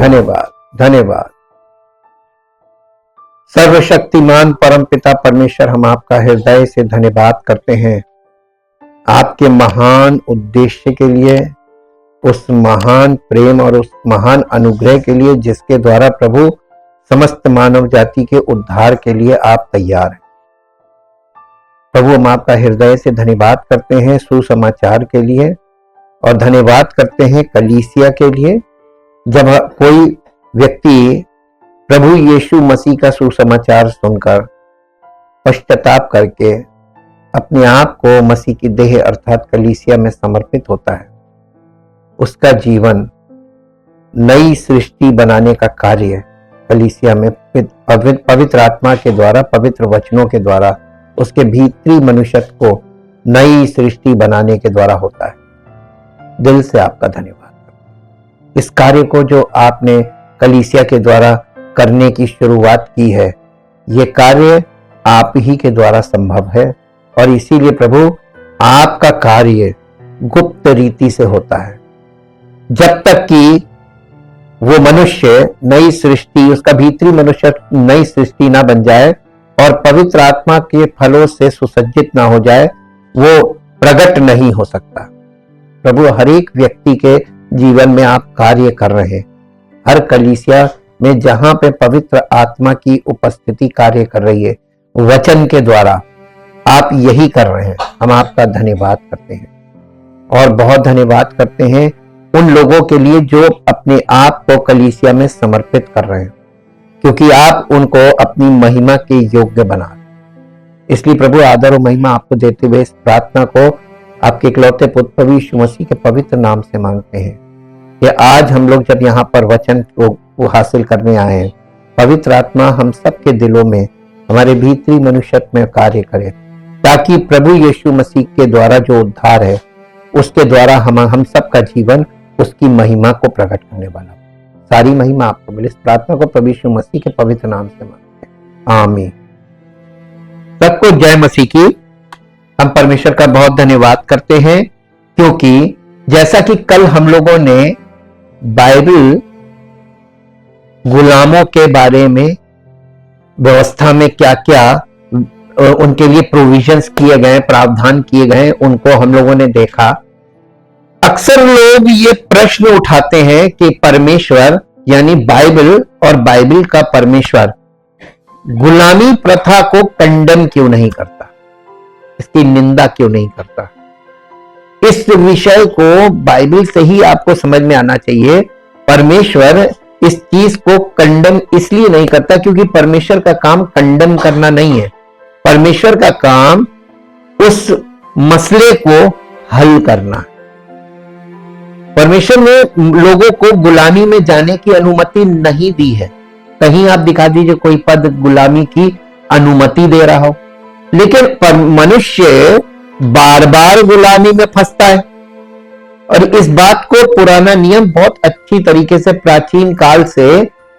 धन्यवाद, धन्यवाद। सर्वशक्तिमान परमपिता परमेश्वर, हम आपका हृदय से धन्यवाद करते हैं आपके महान उद्देश्य के लिए, उस महान प्रेम और उस महान अनुग्रह के लिए जिसके द्वारा प्रभु समस्त मानव जाति के उद्धार के लिए आप तैयार हैं। प्रभु, हम आपका हृदय से धन्यवाद करते हैं सुसमाचार के लिए और धन्यवाद करते हैं कलीसिया के लिए। जब कोई व्यक्ति प्रभु यीशु मसीह का सुसमाचार सुनकर पश्चाताप करके अपने आप को मसीह की देह अर्थात कलीसिया में समर्पित होता है, उसका जीवन नई सृष्टि बनाने का कार्य कलीसिया में पवित्र आत्मा के द्वारा, पवित्र वचनों के द्वारा उसके भीतरी मनुष्य को नई सृष्टि बनाने के द्वारा होता है। दिल से आपका धन्यवाद। इस कार्य को जो आपने कलीसिया के द्वारा करने की शुरुआत की है, ये कार्य आप ही के द्वारा संभव है और इसीलिए प्रभु आपका कार्य गुप्त रीति से होता है। जब तक कि वो मनुष्य नई सृष्टि, उसका भीतरी मनुष्य नई सृष्टि ना बन जाए और पवित्र आत्मा के फलों से सुसज्जित ना हो जाए, वो प्रकट नहीं हो सकता। प्रभु, हर एक व्यक्ति के जीवन में आप कार्य कर रहे हैं। हर कलीसिया में जहां पे पवित्र आत्मा की उपस्थिति कार्य कर रही है, वचन के द्वारा आप यही कर रहे हैं। हम आपका धन्यवाद करते हैं और बहुत धन्यवाद करते हैं उन लोगों के लिए जो अपने आप को कलीसिया में समर्पित कर रहे हैं, क्योंकि आप उनको अपनी महिमा के योग्य बना रहे हैं। इसलिए प्रभु, आदर और महिमा आपको देते हुए इस प्रार्थना को आपके इकलौते पुत्र प्रभु यीशु मसीह के पवित्र नाम से मांगते हैं कि आज हम लोग जब यहाँ पर वचन को हासिल करने आए हैं, पवित्र आत्मा हम सबके दिलों में, हमारे भीतरी मनुष्यत्व में कार्य करे, ताकि प्रभु यीशु मसीह के द्वारा जो उद्धार है उसके द्वारा हम सबका जीवन उसकी महिमा को प्रकट करने वाला। सारी महिमा आपको मिले। इस प्रार्थना को प्रभु यीशु मसीह के पवित्र नाम से मांगते हैं, आमीन। सबको जय मसीह की। हम परमेश्वर का बहुत धन्यवाद करते हैं, क्योंकि जैसा कि कल हम लोगों ने बाइबल गुलामों के बारे में, व्यवस्था में क्या क्या उनके लिए प्रोविजंस किए गए, प्रावधान किए गए, उनको हम लोगों ने देखा। अक्सर लोग ये प्रश्न उठाते हैं कि परमेश्वर यानी बाइबल और बाइबल का परमेश्वर गुलामी प्रथा को कंडेम क्यों नहीं करता, इसकी निंदा क्यों नहीं करता। इस विषय को बाइबल से ही आपको समझ में आना चाहिए। परमेश्वर इस चीज को कंडेम इसलिए नहीं करता क्योंकि परमेश्वर का काम कंडेम करना नहीं है। परमेश्वर का काम उस मसले को हल करना है। परमेश्वर ने लोगों को गुलामी में जाने की अनुमति नहीं दी है। कहीं आप दिखा दीजिए कोई पद गुलामी की अनुमति दे रहा हो, लेकिन मनुष्य बार बार गुलामी में फंसता है। और इस बात को पुराना नियम बहुत अच्छी तरीके से प्राचीन काल से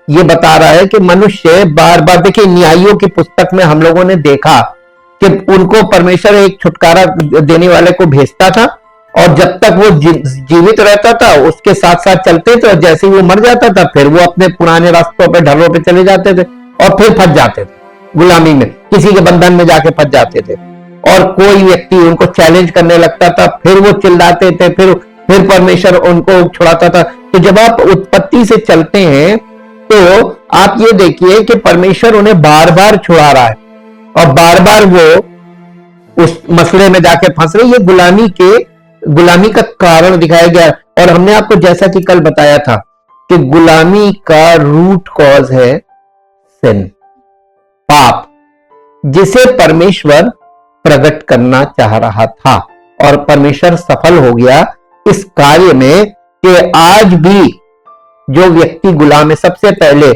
ये बता रहा है कि मनुष्य बार बार, देखिए न्यायियों की पुस्तक में हम लोगों ने देखा कि उनको परमेश्वर एक छुटकारा देने वाले को भेजता था और जब तक वो जीवित रहता था उसके साथ साथ चलते थे, और जैसे ही वो मर जाता था फिर वो अपने पुराने रास्तों पे, ढलों पे चले जाते थे और फिर फंस जाते थे गुलामी में, किसी के बंधन में जाके फंस जाते थे। और कोई व्यक्ति उनको चैलेंज करने लगता था, फिर वो चिल्लाते थे, फिर परमेश्वर उनको छुड़ाता था। तो जब आप उत्पत्ति से चलते हैं तो आप ये देखिए कि परमेश्वर उन्हें बार बार छुड़ा रहा है और बार बार वो उस मसले में जाके फंस रहे। ये गुलामी का कारण दिखाया गया। और हमने आपको जैसा कि कल बताया था कि गुलामी का रूट कॉज है सिन, पाप, जिसे परमेश्वर प्रकट करना चाह रहा था और परमेश्वर सफल हो गया इस कार्य में कि आज भी जो व्यक्ति गुलाम है, सबसे पहले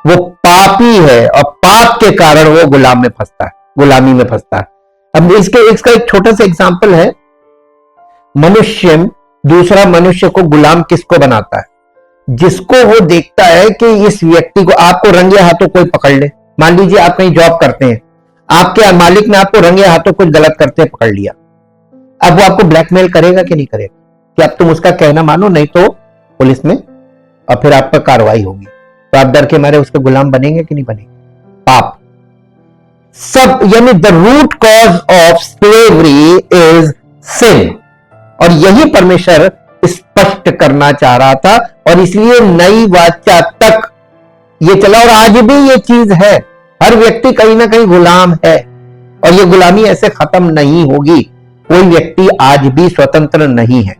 वो पापी है और पाप के कारण वो गुलाम में फंसता है, गुलामी में फंसता है। अब इसका एक छोटा सा एग्जांपल है। मनुष्य दूसरा मनुष्य को गुलाम किसको बनाता है? जिसको वो देखता है कि इस व्यक्ति को, आपको रंगे हाथों कोई पकड़ ले। मान लीजिए आप कहीं जॉब करते हैं, आपके मालिक ने आपको रंगे हाथों कुछ गलत करते पकड़ लिया। अब वो आपको ब्लैकमेल करेगा कि नहीं करेगा कि अब तुम उसका कहना मानो, नहीं तो पुलिस में और फिर आप पर कार्रवाई होगी, तो आप डर के मारे उसके गुलाम बनेंगे कि नहीं बनेंगे? पाप सब, यानी the root cause of slavery is sin, और यही परमेश्वर स्पष्ट करना चाह रहा था, और इसलिए नई वाचा तक ये चला, और आज भी ये चीज है, हर व्यक्ति कहीं ना कहीं गुलाम है, और ये गुलामी ऐसे खत्म नहीं होगी, कोई व्यक्ति आज भी स्वतंत्र नहीं है।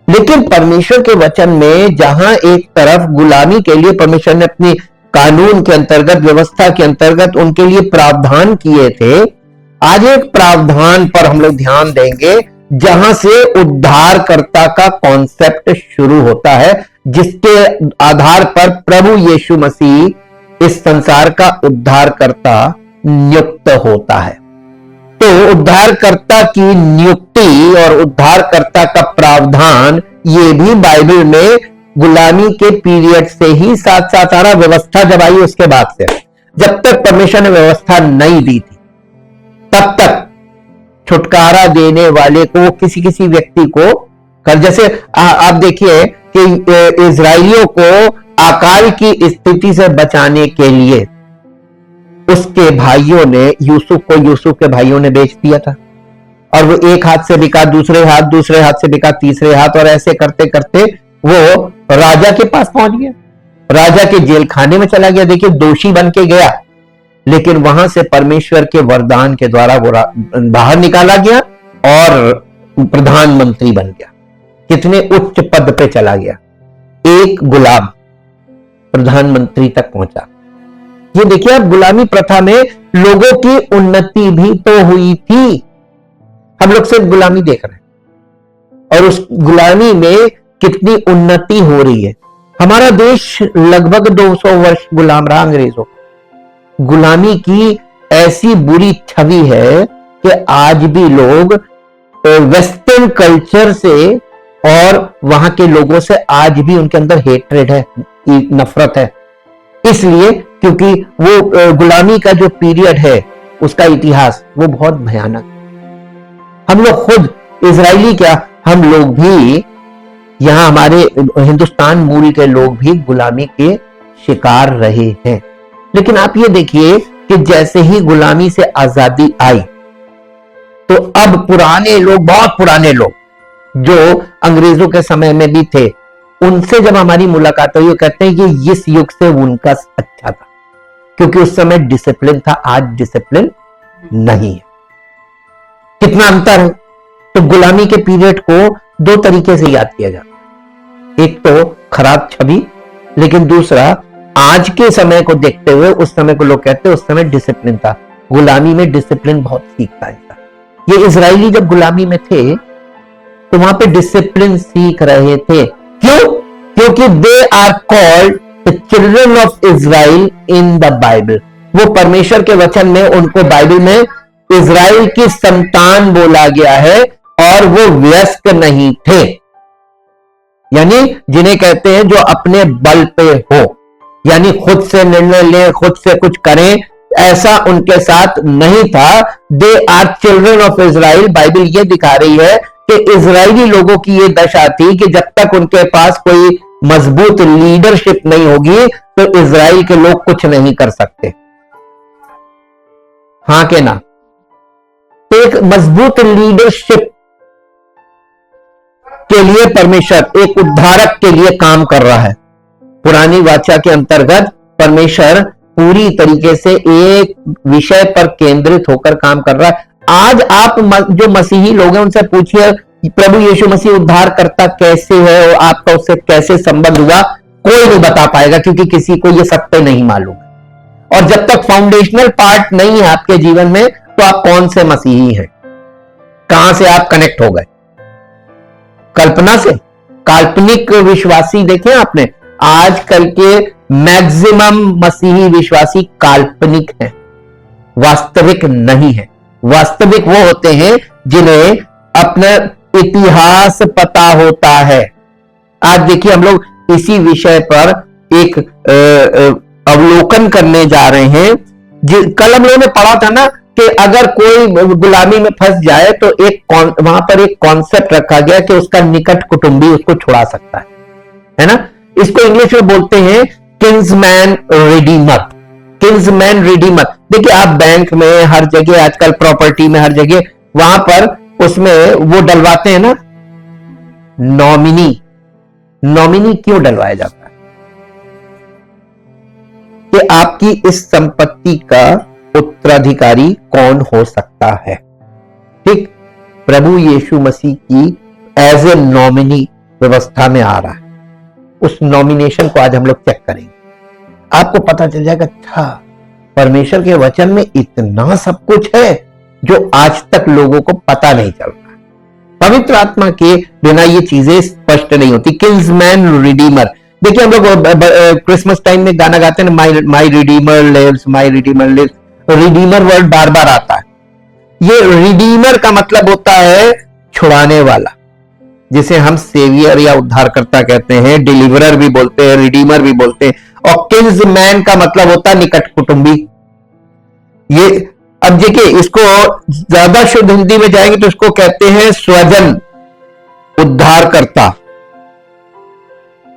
लेकिन परमेश्वर के वचन में जहां एक तरफ गुलामी के लिए परमेश्वर ने अपनी कानून के अंतर्गत, व्यवस्था के अंतर्गत उनके लिए प्रावधान किए थे, आज एक प्रावधान पर हम लोग ध्यान देंगे जहां से उद्धारकर्ता का कॉन्सेप्ट शुरू होता है, जिसके आधार पर प्रभु यीशु मसीह इस संसार का उद्धारकर्ता नियुक्त होता है। तो उद्धारकर्ता की नियुक्ति और उद्धारकर्ता का प्रावधान, ये भी बाइबल में गुलामी के पीरियड से ही साथ साथ आ रहा। व्यवस्था जब आई उसके बाद से, जब तक परमेश्वर ने व्यवस्था नहीं दी थी तब तक छुटकारा देने वाले को किसी किसी व्यक्ति को कर, जैसे आप देखिए कि इजराइलियों को अकाल की स्थिति से बचाने के लिए उसके भाइयों ने यूसुफ को, यूसुफ के भाइयों ने बेच दिया था, और वो एक हाथ से बिका, दूसरे हाथ से बिका, तीसरे हाथ, और ऐसे करते करते वो राजा के पास पहुंच गया, राजा के जेल खाने में चला गया। देखिए, दोषी बन के गया, लेकिन वहां से परमेश्वर के वरदान के द्वारा वो बाहर निकाला गया और प्रधानमंत्री बन गया। कितने उच्च पद पे चला गया, एक गुलाम प्रधानमंत्री तक पहुंचा। ये देखिए, अब गुलामी प्रथा में लोगों की उन्नति भी तो हुई थी, हम लोग सिर्फ गुलामी देख रहे हैं, और उस गुलामी में कितनी उन्नति हो रही है। हमारा देश लगभग 200 वर्ष गुलाम रहा अंग्रेजों। गुलामी की ऐसी बुरी छवि है कि आज भी लोग वेस्टर्न कल्चर से और वहां के लोगों से आज भी उनके अंदर हेट्रेड है, नफरत है। इसलिए क्योंकि वो गुलामी का जो पीरियड है, उसका इतिहास वो बहुत भयानक। हम लोग खुद इजरायली क्या, हम लोग भी यहां हमारे हिंदुस्तान मूल के लोग भी गुलामी के शिकार रहे हैं। लेकिन आप ये देखिए कि जैसे ही गुलामी से आजादी आई, तो अब पुराने लोग, बहुत पुराने लोग जो अंग्रेजों के समय में भी थे, उनसे जब हमारी मुलाकात हुई, वो कहते हैं कि इस युग से उनका अच्छा था, क्योंकि उस समय डिसिप्लिन था, आज डिसिप्लिन नहीं है। कितना अंतर है। तो गुलामी के पीरियड को दो तरीके से याद किया जाता है, एक तो खराब छवि, लेकिन दूसरा आज के समय को देखते हुए उस समय को लोग कहते हैं उस समय डिसिप्लिन था। गुलामी में डिसिप्लिन बहुत सीखता है। ये इजरायली जब गुलामी में थे तो वहां पे डिसिप्लिन सीख रहे थे। क्यों? क्योंकि they are called the children of Israel in the Bible. वो परमेश्वर के वचन में उनको बाइबल में इजराइल की संतान बोला गया है, और वो व्यस्क नहीं थे, यानी जिन्हें कहते हैं जो अपने बल पे हो, यानी खुद से निर्णय ले, खुद से कुछ करें, ऐसा उनके साथ नहीं था। They are children of Israel. Bible ये दिखा रही है कि इजरायली लोगों की ये दशा थी कि जब तक उनके पास कोई मजबूत लीडरशिप नहीं होगी तो इजराइल के लोग कुछ नहीं कर सकते। हां के ना? तो एक मजबूत लीडरशिप के लिए परमेश्वर एक उद्धारक के लिए काम कर रहा है। पुरानी वाचा के अंतर्गत परमेश्वर पूरी तरीके से एक विषय पर केंद्रित होकर काम कर रहा है। आज आप जो मसीही लोग हैं उनसे पूछिए प्रभु यीशु मसीह उद्धार करता कैसे है और आपका उससे कैसे संबंध हुआ, कोई नहीं बता पाएगा, क्योंकि किसी को यह सत्य नहीं मालूम। और जब तक फाउंडेशनल पार्ट नहीं है आपके जीवन में, तो आप कौन से मसीही हैं? कहां से आप कनेक्ट हो गए? कल्पना से? काल्पनिक विश्वासी देखे आपने, आजकल के मैक्सिमम मसीही विश्वासी काल्पनिक हैं, वास्तविक नहीं है। वास्तविक वो होते हैं जिन्हें अपना इतिहास पता होता है। आज देखिए, हम लोग इसी विषय पर एक अवलोकन करने जा रहे हैं। कल हम लोगों ने पढ़ा था ना कि अगर कोई गुलामी में फंस जाए तो वहां पर एक कॉन्सेप्ट रखा गया कि उसका निकट कुटुंबी उसको छुड़ा सकता है ना। इसको इंग्लिश में बोलते हैं किंग्समैन रिडीमर। Kingsman Redeemer. देखिए आप बैंक में हर जगह आजकल प्रॉपर्टी में हर जगह वहां पर उसमें वो डलवाते हैं ना नॉमिनी। नॉमिनी क्यों डलवाया जाता है? कि आपकी इस संपत्ति का उत्तराधिकारी कौन हो सकता है। ठीक, प्रभु यीशु मसीह की एज ए नॉमिनी व्यवस्था में आ रहा है। उस नॉमिनेशन को आज हम लोग चेक करेंगे, आपको पता चल जाएगा अच्छा परमेश्वर के वचन में इतना सब कुछ है जो आज तक लोगों को पता नहीं चल रहा। पवित्र आत्मा के बिना ये चीजें स्पष्ट नहीं होती। Kingsman Redeemer. देखिए हम लोग क्रिसमस टाइम में गाना गाते हैं, माई रिडीमर लिव्स, माई रिडीमर लिव्स। रिडीमर वर्ड बार बार आता है। ये रिडीमर का मतलब होता है छुड़ाने वाला, जिसे हम सेवियर या उद्धारकर्ता कहते हैं, डिलीवरर भी बोलते हैं, रिडीमर भी बोलते हैं। और किंग्समैन का मतलब होता है निकट कुटुंबी। ये अब देखिए इसको ज्यादा शुद्ध हिंदी में जाएंगे तो इसको कहते हैं स्वजन उद्धारकर्ता।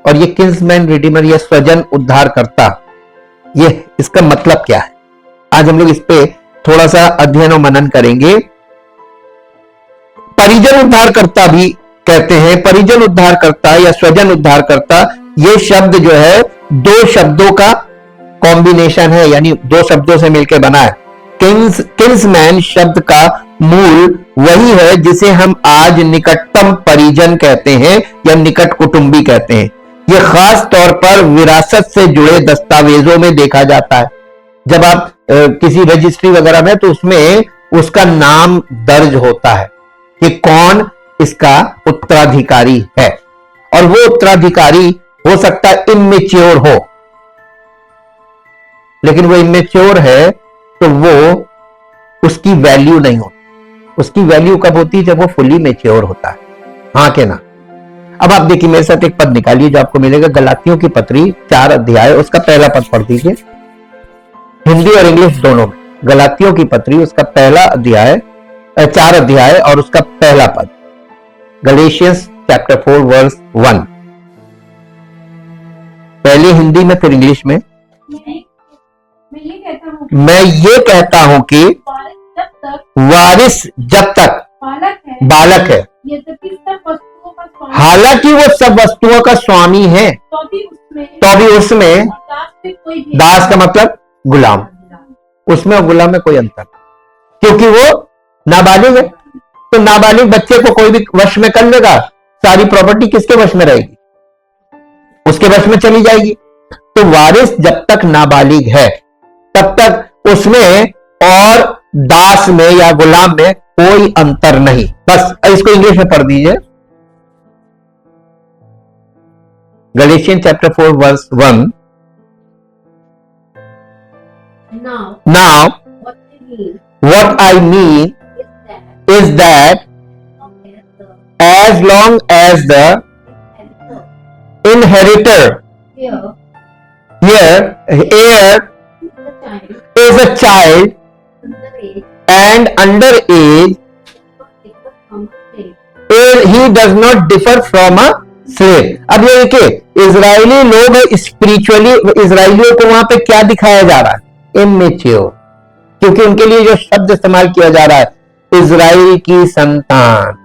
और ये किंग्समैन रिडीमर, ये स्वजन उद्धारकर्ता, ये इसका मतलब क्या है? आज हम लोग इस पे थोड़ा सा अध्ययन और मनन करेंगे। परिजन उद्धारकर्ता भी कहते हैं, परिजन उद्धारकर्ता या स्वजन उद्धारकर्ता। ये शब्द जो है दो शब्दों का कॉम्बिनेशन है, यानी दो शब्दों से मिलकर बना है। किंग्समैन शब्द का मूल वही है जिसे हम आज निकटतम परिजन कहते हैं या निकट कुटुंबी कहते हैं। यह खास तौर पर विरासत से जुड़े दस्तावेजों में देखा जाता है। जब आप किसी रजिस्ट्री वगैरह में तो उसमें उसका नाम दर्ज होता है कि कौन इसका उत्तराधिकारी है। और वो उत्तराधिकारी हो सकता है इमेच्योर हो, लेकिन वो इमेच्योर है तो वो उसकी वैल्यू नहीं होती। उसकी वैल्यू कब होती है? जब वो फुली मैच्योर होता है। हाँ के ना? अब आप देखिए मेरे साथ एक पद निकालिए जो आपको मिलेगा गलातियों की पत्री 4 अध्याय, उसका पहला पद पढ़ दीजिए हिंदी और इंग्लिश दोनों में। गलातियों की पत्री उसका पहला अध्याय 4 अध्याय और उसका पहला पद। Galatians chapter 4 verse 1। पहले हिंदी में फिर इंग्लिश में। मैं ये कहता हूं कि वारिस जब तक बालक है, हालांकि वो सब वस्तुओं का स्वामी है, तो भी उसमें दास का मतलब गुलाम। उसमें और गुलाम में कोई अंतर, क्योंकि वो नाबालिग है। तो नाबालिग बच्चे को कोई भी वश में कर लेगा, सारी प्रॉपर्टी किसके वश में रहेगी? उसके वश में चली जाएगी। तो वारिस जब तक नाबालिग है तब तक उसमें और दास में या गुलाम में कोई अंतर नहीं। बस इसको इंग्लिश में पढ़ दीजिए। गलेशियन chapter 4 verse 1। Now what I mean is that as long as the inheritor here heir is a child and under age, he does not differ from a slave। अब ये देखिए इजरायली लोग स्पिरिचुअली, इजरायलियों को वहां पे क्या दिखाया जा रहा है? इमेच्योर। क्योंकि उनके लिए जो शब्द इस्तेमाल किया जा रहा है इजराइल की संतान।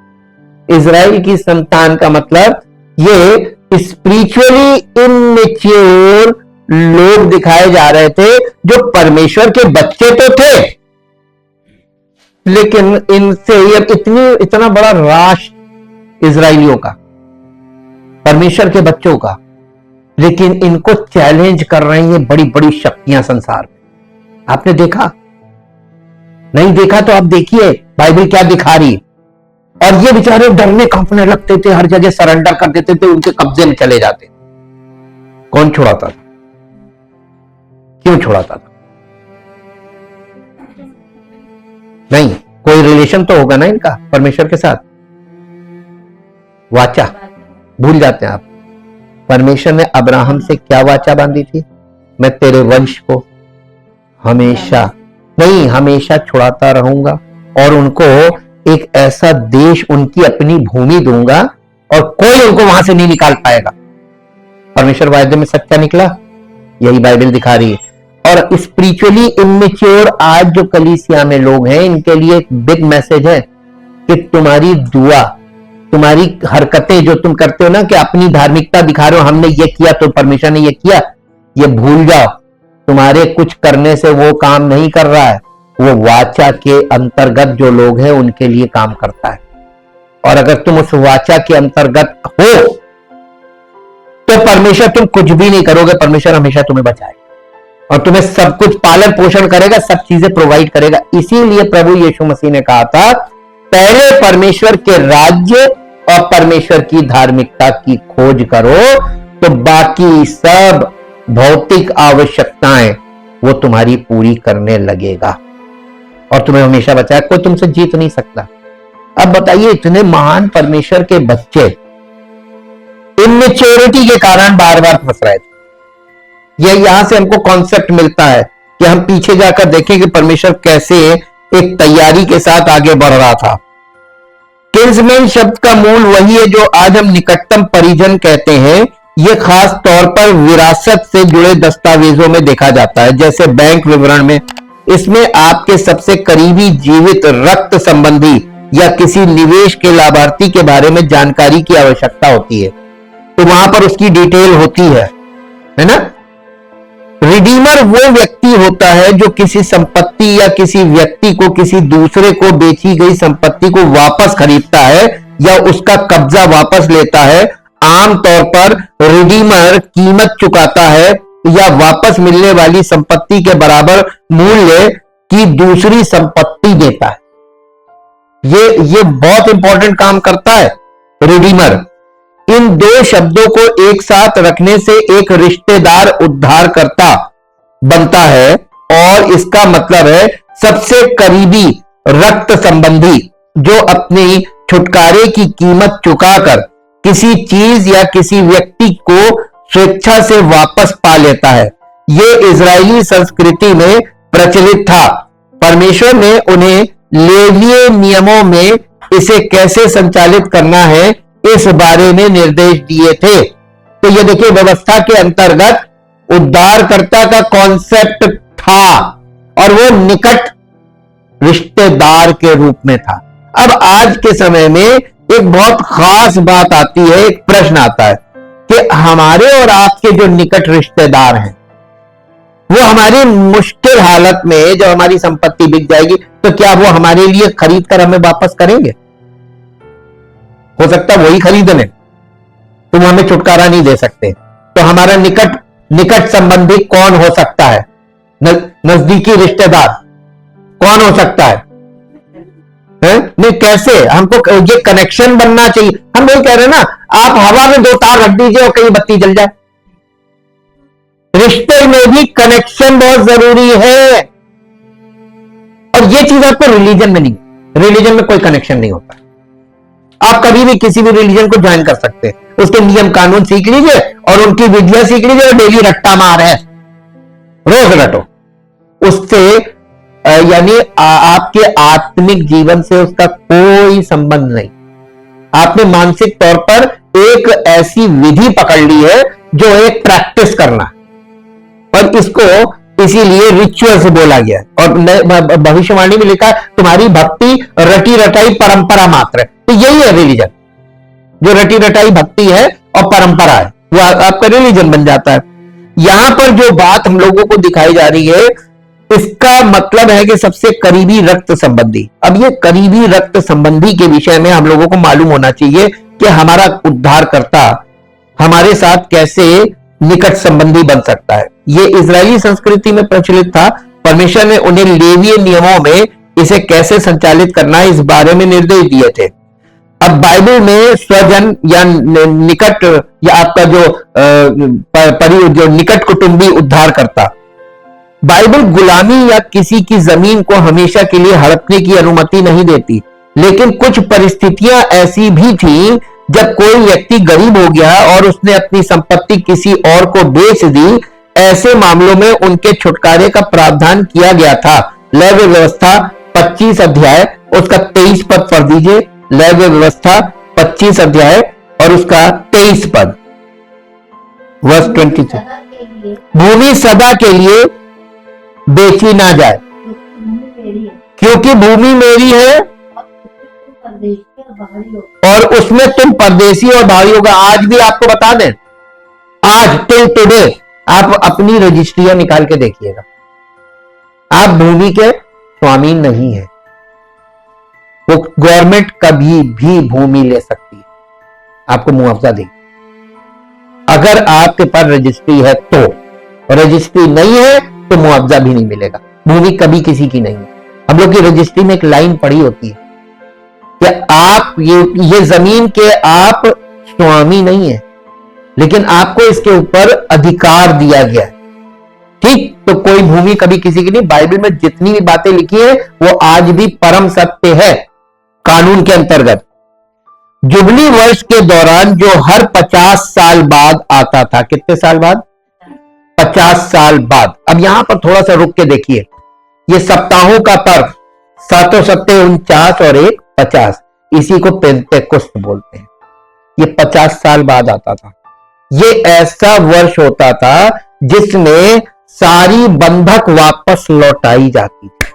इजराइल की संतान का मतलब ये स्पिरिचुअली इमेच्योर लोग दिखाए जा रहे थे, जो परमेश्वर के बच्चे तो थे, लेकिन इनसे ये इतना बड़ा राष्ट्र इजरायलियों का, परमेश्वर के बच्चों का, लेकिन इनको चैलेंज कर रही हैं बड़ी बड़ी शक्तियां संसार में। आपने देखा? नहीं देखा तो आप देखिए बाइबल क्या दिखा रही है। और ये बेचारे डरने कांपने लगते थे, हर जगह सरेंडर कर देते थे, उनके कब्जे में चले जाते। कौन छुड़ाता था? क्यों छुड़ाता था? नहीं, कोई रिलेशन तो होगा ना इनका परमेश्वर के साथ। वाचा भूल जाते हैं आप। परमेश्वर ने अब्राहम से क्या वाचा बांधी थी? मैं तेरे वंश को हमेशा नहीं, हमेशा छुड़ाता रहूंगा और उनको एक ऐसा देश, उनकी अपनी भूमि दूंगा और कोई उनको वहां से नहीं निकाल पाएगा। परमेश्वर वायदे में सच्चा निकला, यही बाइबल दिखा रही है। और स्पिरिचुअली इमेच्योर आज जो कलीसिया में लोग हैं, इनके लिए एक बिग मैसेज है कि तुम्हारी दुआ, तुम्हारी हरकतें जो तुम करते हो ना, कि अपनी धार्मिकता दिखा रहे हो, हमने ये किया तो परमेश्वर ने ये किया, ये भूल जाओ। तुम्हारे कुछ करने से वो काम नहीं कर रहा है, वो वाचा के अंतर्गत जो लोग हैं उनके लिए काम करता है। और अगर तुम उस वाचा के अंतर्गत हो तो परमेश्वर, तुम कुछ भी नहीं करोगे, परमेश्वर हमेशा तुम्हें बचाएगा और तुम्हें सब कुछ पालन पोषण करेगा, सब चीजें प्रोवाइड करेगा। इसीलिए प्रभु यीशु मसीह ने कहा था, पहले परमेश्वर के राज्य और परमेश्वर की धार्मिकता की खोज करो, तो बाकी सब भौतिक आवश्यकताएं वो तुम्हारी पूरी करने लगेगा और तुम्हें हमेशा बचाएगा। कोई तुमसे जीत नहीं सकता। अब बताइए, इतने महान परमेश्वर के बच्चे इमेच्योरिटी के कारण बार बार फंस रहे थे। यहां से हमको कॉन्सेप्ट मिलता है कि हम पीछे जाकर देखें कि परमेश्वर कैसे एक तैयारी के साथ आगे बढ़ रहा था। किंसमैन शब्द का मूल वही है जो आज हम निकटतम परिजन कहते हैं। यह खास तौर पर विरासत से जुड़े दस्तावेजों में देखा जाता है, जैसे बैंक विवरण में। इसमें आपके सबसे करीबी जीवित रक्त संबंधी या किसी निवेश के लाभार्थी के बारे में जानकारी की आवश्यकता होती है, तो वहां पर उसकी डिटेल होती है ना। रिडीमर वो व्यक्ति होता है जो किसी संपत्ति या किसी व्यक्ति को, किसी दूसरे को बेची गई संपत्ति को वापस खरीदता है या उसका कब्जा वापस लेता है। आमतौर पर रिडीमर कीमत चुकाता है या वापस मिलने वाली संपत्ति के बराबर मूल्य की दूसरी संपत्ति देता है। ये बहुत इंपॉर्टेंट काम करता है रिडीमर। इन दो शब्दों को एक साथ रखने से एक रिश्तेदार उद्धारकर्ता बनता है और इसका मतलब है सबसे करीबी रक्त संबंधी जो अपनी छुटकारे की कीमत चुकाकर किसी चीज या किसी व्यक्ति को स्वेच्छा से वापस पा लेता है। यह इजरायली संस्कृति में प्रचलित था। परमेश्वर ने उन्हें लेवीय नियमों में इसे कैसे संचालित करना है इस बारे में निर्देश दिए थे। तो ये देखिए, व्यवस्था के अंतर्गत उद्धारकर्ता का कॉन्सेप्ट था और वो निकट रिश्तेदार के रूप में था। अब आज के समय में एक बहुत खास बात आती है, एक प्रश्न आता है कि हमारे और आपके जो निकट रिश्तेदार हैं, वो हमारी मुश्किल हालत में जब हमारी संपत्ति बिक जाएगी तो क्या वो हमारे लिए खरीद कर हमें वापस करेंगे? हो सकता है वही खरीद लें, तुम हमें छुटकारा नहीं दे सकते। तो हमारा निकट संबंधी कौन हो सकता है? नजदीकी रिश्तेदार कौन हो सकता है? नहीं, कैसे? हमको ये कनेक्शन बनना चाहिए। हम वही कह रहे हैं ना, आप हवा में 2 तार रख दीजिए और कहीं बत्ती जल जाए। रिश्ते में भी कनेक्शन बहुत जरूरी है और ये चीज आपको रिलीजन में नहीं, रिलीजन में कोई कनेक्शन नहीं होता। आप कभी भी किसी भी रिलीजन को ज्वाइन कर सकते हैं, उसके नियम कानून सीख लीजिए और उनकी विधियां सीख लीजिए और डेली रट्टा मार है, रोज रटो उससे, यानी आपके आत्मिक जीवन से उसका कोई संबंध नहीं। आपने मानसिक तौर पर एक ऐसी विधि पकड़ ली है जो एक प्रैक्टिस करना, और इसको इसीलिए रिचुअल से बोला गया है। और भविष्यवाणी में लिखा है, तुम्हारी भक्ति रटी रटाई परंपरा मात्र है। तो यही है रिलीजन, जो रटी रटाई भक्ति है और परंपरा है, वो आपका रिलीजन बन जाता है। यहां पर जो बात हम लोगों को दिखाई जा रही है, इसका मतलब है कि सबसे करीबी रक्त संबंधी। अब ये करीबी रक्त संबंधी के विषय में हम लोगों को मालूम होना चाहिए कि हमारा उद्धारकर्ता हमारे साथ कैसे निकट संबंधी बन सकता है। ये इजरायली संस्कृति में प्रचलित था। परमेश्वर ने उन्हें लेवीय नियमों में इसे कैसे संचालित करना है इस बारे में निर्देश दिए थे। अब बाइबल में स्वजन या निकट या आपका जो निकट कुटुंबी उद्धारकर्ता, बाइबल गुलामी या किसी की जमीन को हमेशा के लिए हड़पने की अनुमति नहीं देती, लेकिन कुछ परिस्थितियां ऐसी भी थी जब कोई व्यक्ति गरीब हो गया और उसने अपनी संपत्ति किसी और को बेच दी। ऐसे मामलों में उनके छुटकारे का प्रावधान किया गया था। लेवी व्यवस्था 25 अध्याय उसका 23 पद पढ़ दीजिए। लेवी व्यवस्था 25 अध्याय और उसका 23 पद। वर्स 23, भूमि सदा के लिए बेची ना जाए, क्योंकि भूमि मेरी है और उसमें तुम परदेसी और बाहरी होगा। आज भी आपको बता दें, आज टिल टुडे आप अपनी रजिस्ट्रियां निकाल के देखिएगा, आप भूमि के स्वामी नहीं है। वो गवर्नमेंट कभी भी भूमि ले सकती है, आपको मुआवजा देगी अगर आपके पास रजिस्ट्री है तो। रजिस्ट्री नहीं है तो मुआवजा भी नहीं मिलेगा। भूमि कभी किसी की नहीं है। हम लोग की रजिस्ट्री में एक लाइन पड़ी होती है कि आप ये जमीन के आप स्वामी नहीं है, लेकिन आपको इसके ऊपर अधिकार दिया गया है। ठीक, तो कोई भूमि कभी किसी की नहीं। बाइबल में जितनी भी बातें लिखी है वो आज भी परम सत्य है कानून के अंतर्गत। जुबली वर्ष के दौरान जो हर 50 साल बाद आता था, कितने साल बाद? 50 साल बाद। अब यहां पर थोड़ा सा रुक के देखिए, ये सप्ताहों का पर्व 7 सत्ते 49 और 1 50, इसी को पेंतेकोस्त बोलते हैं। ये 50 साल बाद आता था। ये ऐसा वर्ष होता था जिसमें सारी बंधक वापस लौटाई जाती थी।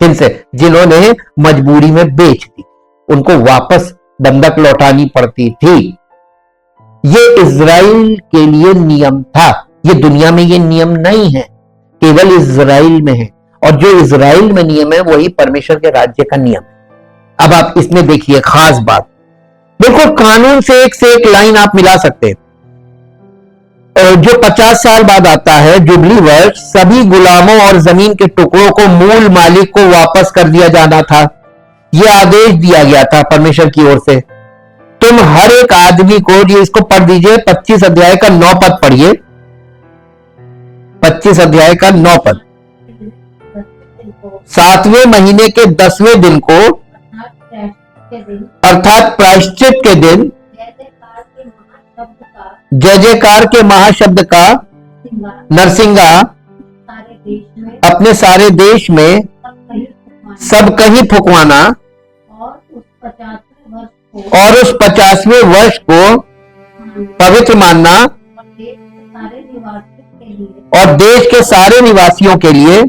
जिनसे जिन्होंने मजबूरी में बेच दी उनको वापस बंधक लौटानी पड़ती थी। ये इजराइल के लिए नियम था। ये दुनिया में ये नियम नहीं है, केवल इजराइल में है, और जो इजराइल में नियम है वही परमेश्वर के राज्य का नियम है। अब आप इसमें देखिए खास बात, बिल्कुल कानून से एक लाइन आप मिला सकते हैं। जो 50 साल बाद आता है जुबली वर्ष, सभी गुलामों और जमीन के टुकड़ों को मूल मालिक को वापस कर दिया जाना था। यह आदेश दिया गया था परमेश्वर की ओर से। तुम हर एक आदमी को, ये इसको पढ़ दीजिए, 25 अध्याय का 9 पद पढ़िए। 25 अध्याय का 9 पद। 7वें महीने के 10वें दिन को अर्थात प्रायश्चित के दिन जय जयकार के महाशब्द का नरसिंगा अपने सारे देश में सब कहीं फुकवाना, और उस 50वें वर्ष को पवित्र मानना, और देश के सारे निवासियों के लिए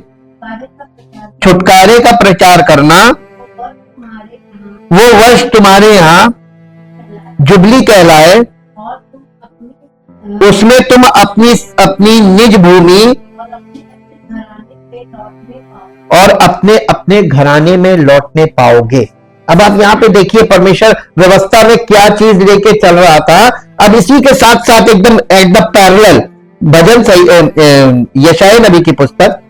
छुटकारे का प्रचार करना। वो वर्ष तुम्हारे यहां जुबली कहलाए, उसमें तुम अपनी निज भूमि और अपने अपने घराने में लौटने पाओगे। अब आप यहां पे देखिए परमेश्वर व्यवस्था में क्या चीज लेके चल रहा था। अब इसी के साथ साथ एकदम एट द पैरेलल भजन सही यशाया नबी की पुस्तक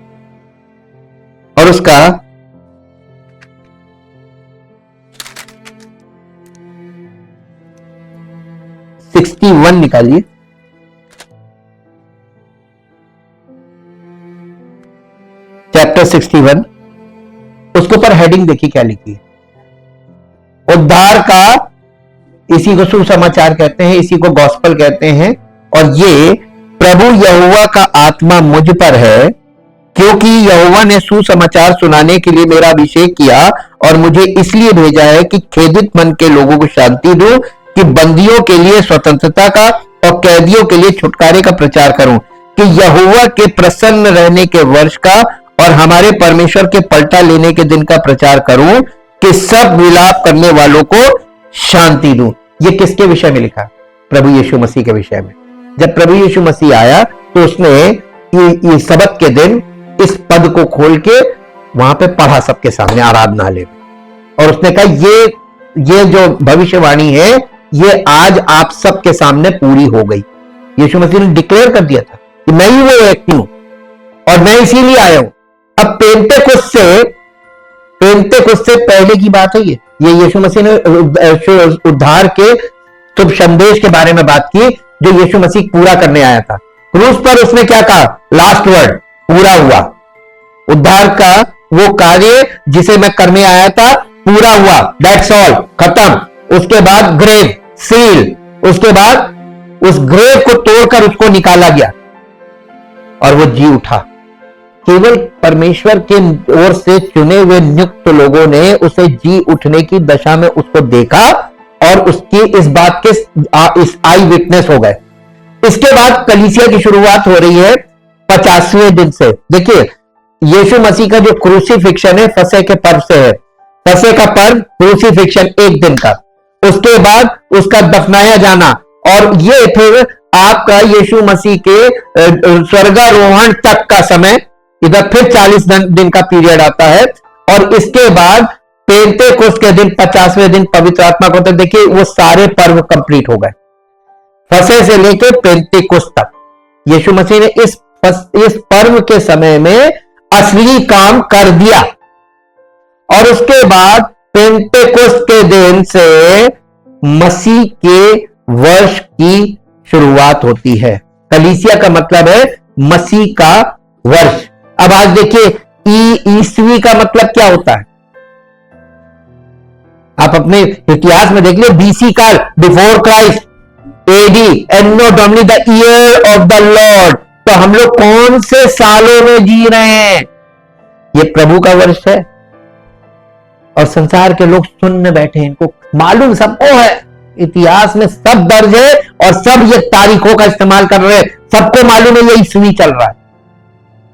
और उसका 61 निकालिए। चैप्टर 61, उसके ऊपर हेडिंग देखिए क्या लिखी है, उद्धार का। इसी को सुसमाचार कहते हैं, इसी को गॉस्पेल कहते हैं। और ये प्रभु यहोवा का आत्मा मुझ पर है, क्योंकि यहोवा ने सुसमाचार सुनाने के लिए मेरा अभिषेक किया और मुझे इसलिए भेजा है कि खेदित मन के लोगों को शांति दूं, कि बंदियों के लिए स्वतंत्रता का और कैदियों के लिए छुटकारे का प्रचार करूं, कि यहोवा के प्रसन्न रहने के वर्ष का और हमारे परमेश्वर के पलटा लेने के दिन का प्रचार करूं, कि सब विलाप करने वालों को शांति दूं। ये किसके विषय में लिखा? प्रभु यीशु मसीह के विषय में। जब प्रभु यीशु मसीह आया तो उसने ये सबत के दिन इस पद को खोल के वहां पे पढ़ा सबके सामने आराधनालय में, और उसने कहा ये जो भविष्यवाणी है ये आज आप सबके सामने पूरी हो गई। यीशु मसीह ने डिक्लेयर कर दिया था कि मैं ही वो व्यक्ति हूं और मैं इसीलिए आया हूं। अब पेंतेकुस्त से पहले की बात है ये यीशु मसीह ने उद्धार के शुभ संदेश के बारे में बात की जो यीशु मसीह पूरा करने आया था। क्रूस पर उसने क्या कहा? लास्ट वर्ड, पूरा हुआ। उद्धार का वो कार्य जिसे मैं करने आया था पूरा हुआ, दैट्स ऑल, खत्म। उसके बाद ग्रेव सील, उसके बाद उस ग्रेव को तोड़कर उसको निकाला गया और वो जी उठा। केवल परमेश्वर के ओर से चुने हुए नियुक्त लोगों ने उसे जी उठने की दशा में उसको देखा और उसकी इस बात के इस आई विटनेस हो गए। इसके बाद कलीसिया की शुरुआत हो रही है 50वें दिन से। देखिए यीशु मसीह का जो क्रूसीफिक्शन है फसह के पर्व से है। फसह का पर्व क्रूसीफिक्शन एक दिन का, उसके बाद उसका दफनाया जाना, और ये फिर आपका यीशु मसीह के स्वर्गारोहण तक का समय, इधर फिर 40 दिन का पीरियड आता है, और इसके बाद पेंतेकोस्त के दिन 50वें दिन पवित्र आत्मा को। तो देखिए वो सारे पर्व कंप्लीट हो गए फसह से लेकर पेंतेकोस्त तक। यीशु मसीह ने इस पर्व के समय में असली काम कर दिया, और उसके बाद पेंतेकोस्त के दिन से मसीह के वर्ष की शुरुआत होती है। कलीसिया का मतलब है मसीह का वर्ष। अब आज देखिए ईस्वी का मतलब क्या होता है, आप अपने इतिहास में देख लीजिए, बीसी काल, before Christ, AD, anno Domini, the year of the Lord. तो हम लोग कौन से सालों में जी रहे हैं? ये प्रभु का वर्ष है, और संसार के लोग सुनने बैठे हैं, इनको मालूम सबको है, इतिहास में सब दर्ज है, और सब ये तारीखों का इस्तेमाल कर रहे हैं, सबको मालूम है ये ईस्वी चल रहा है,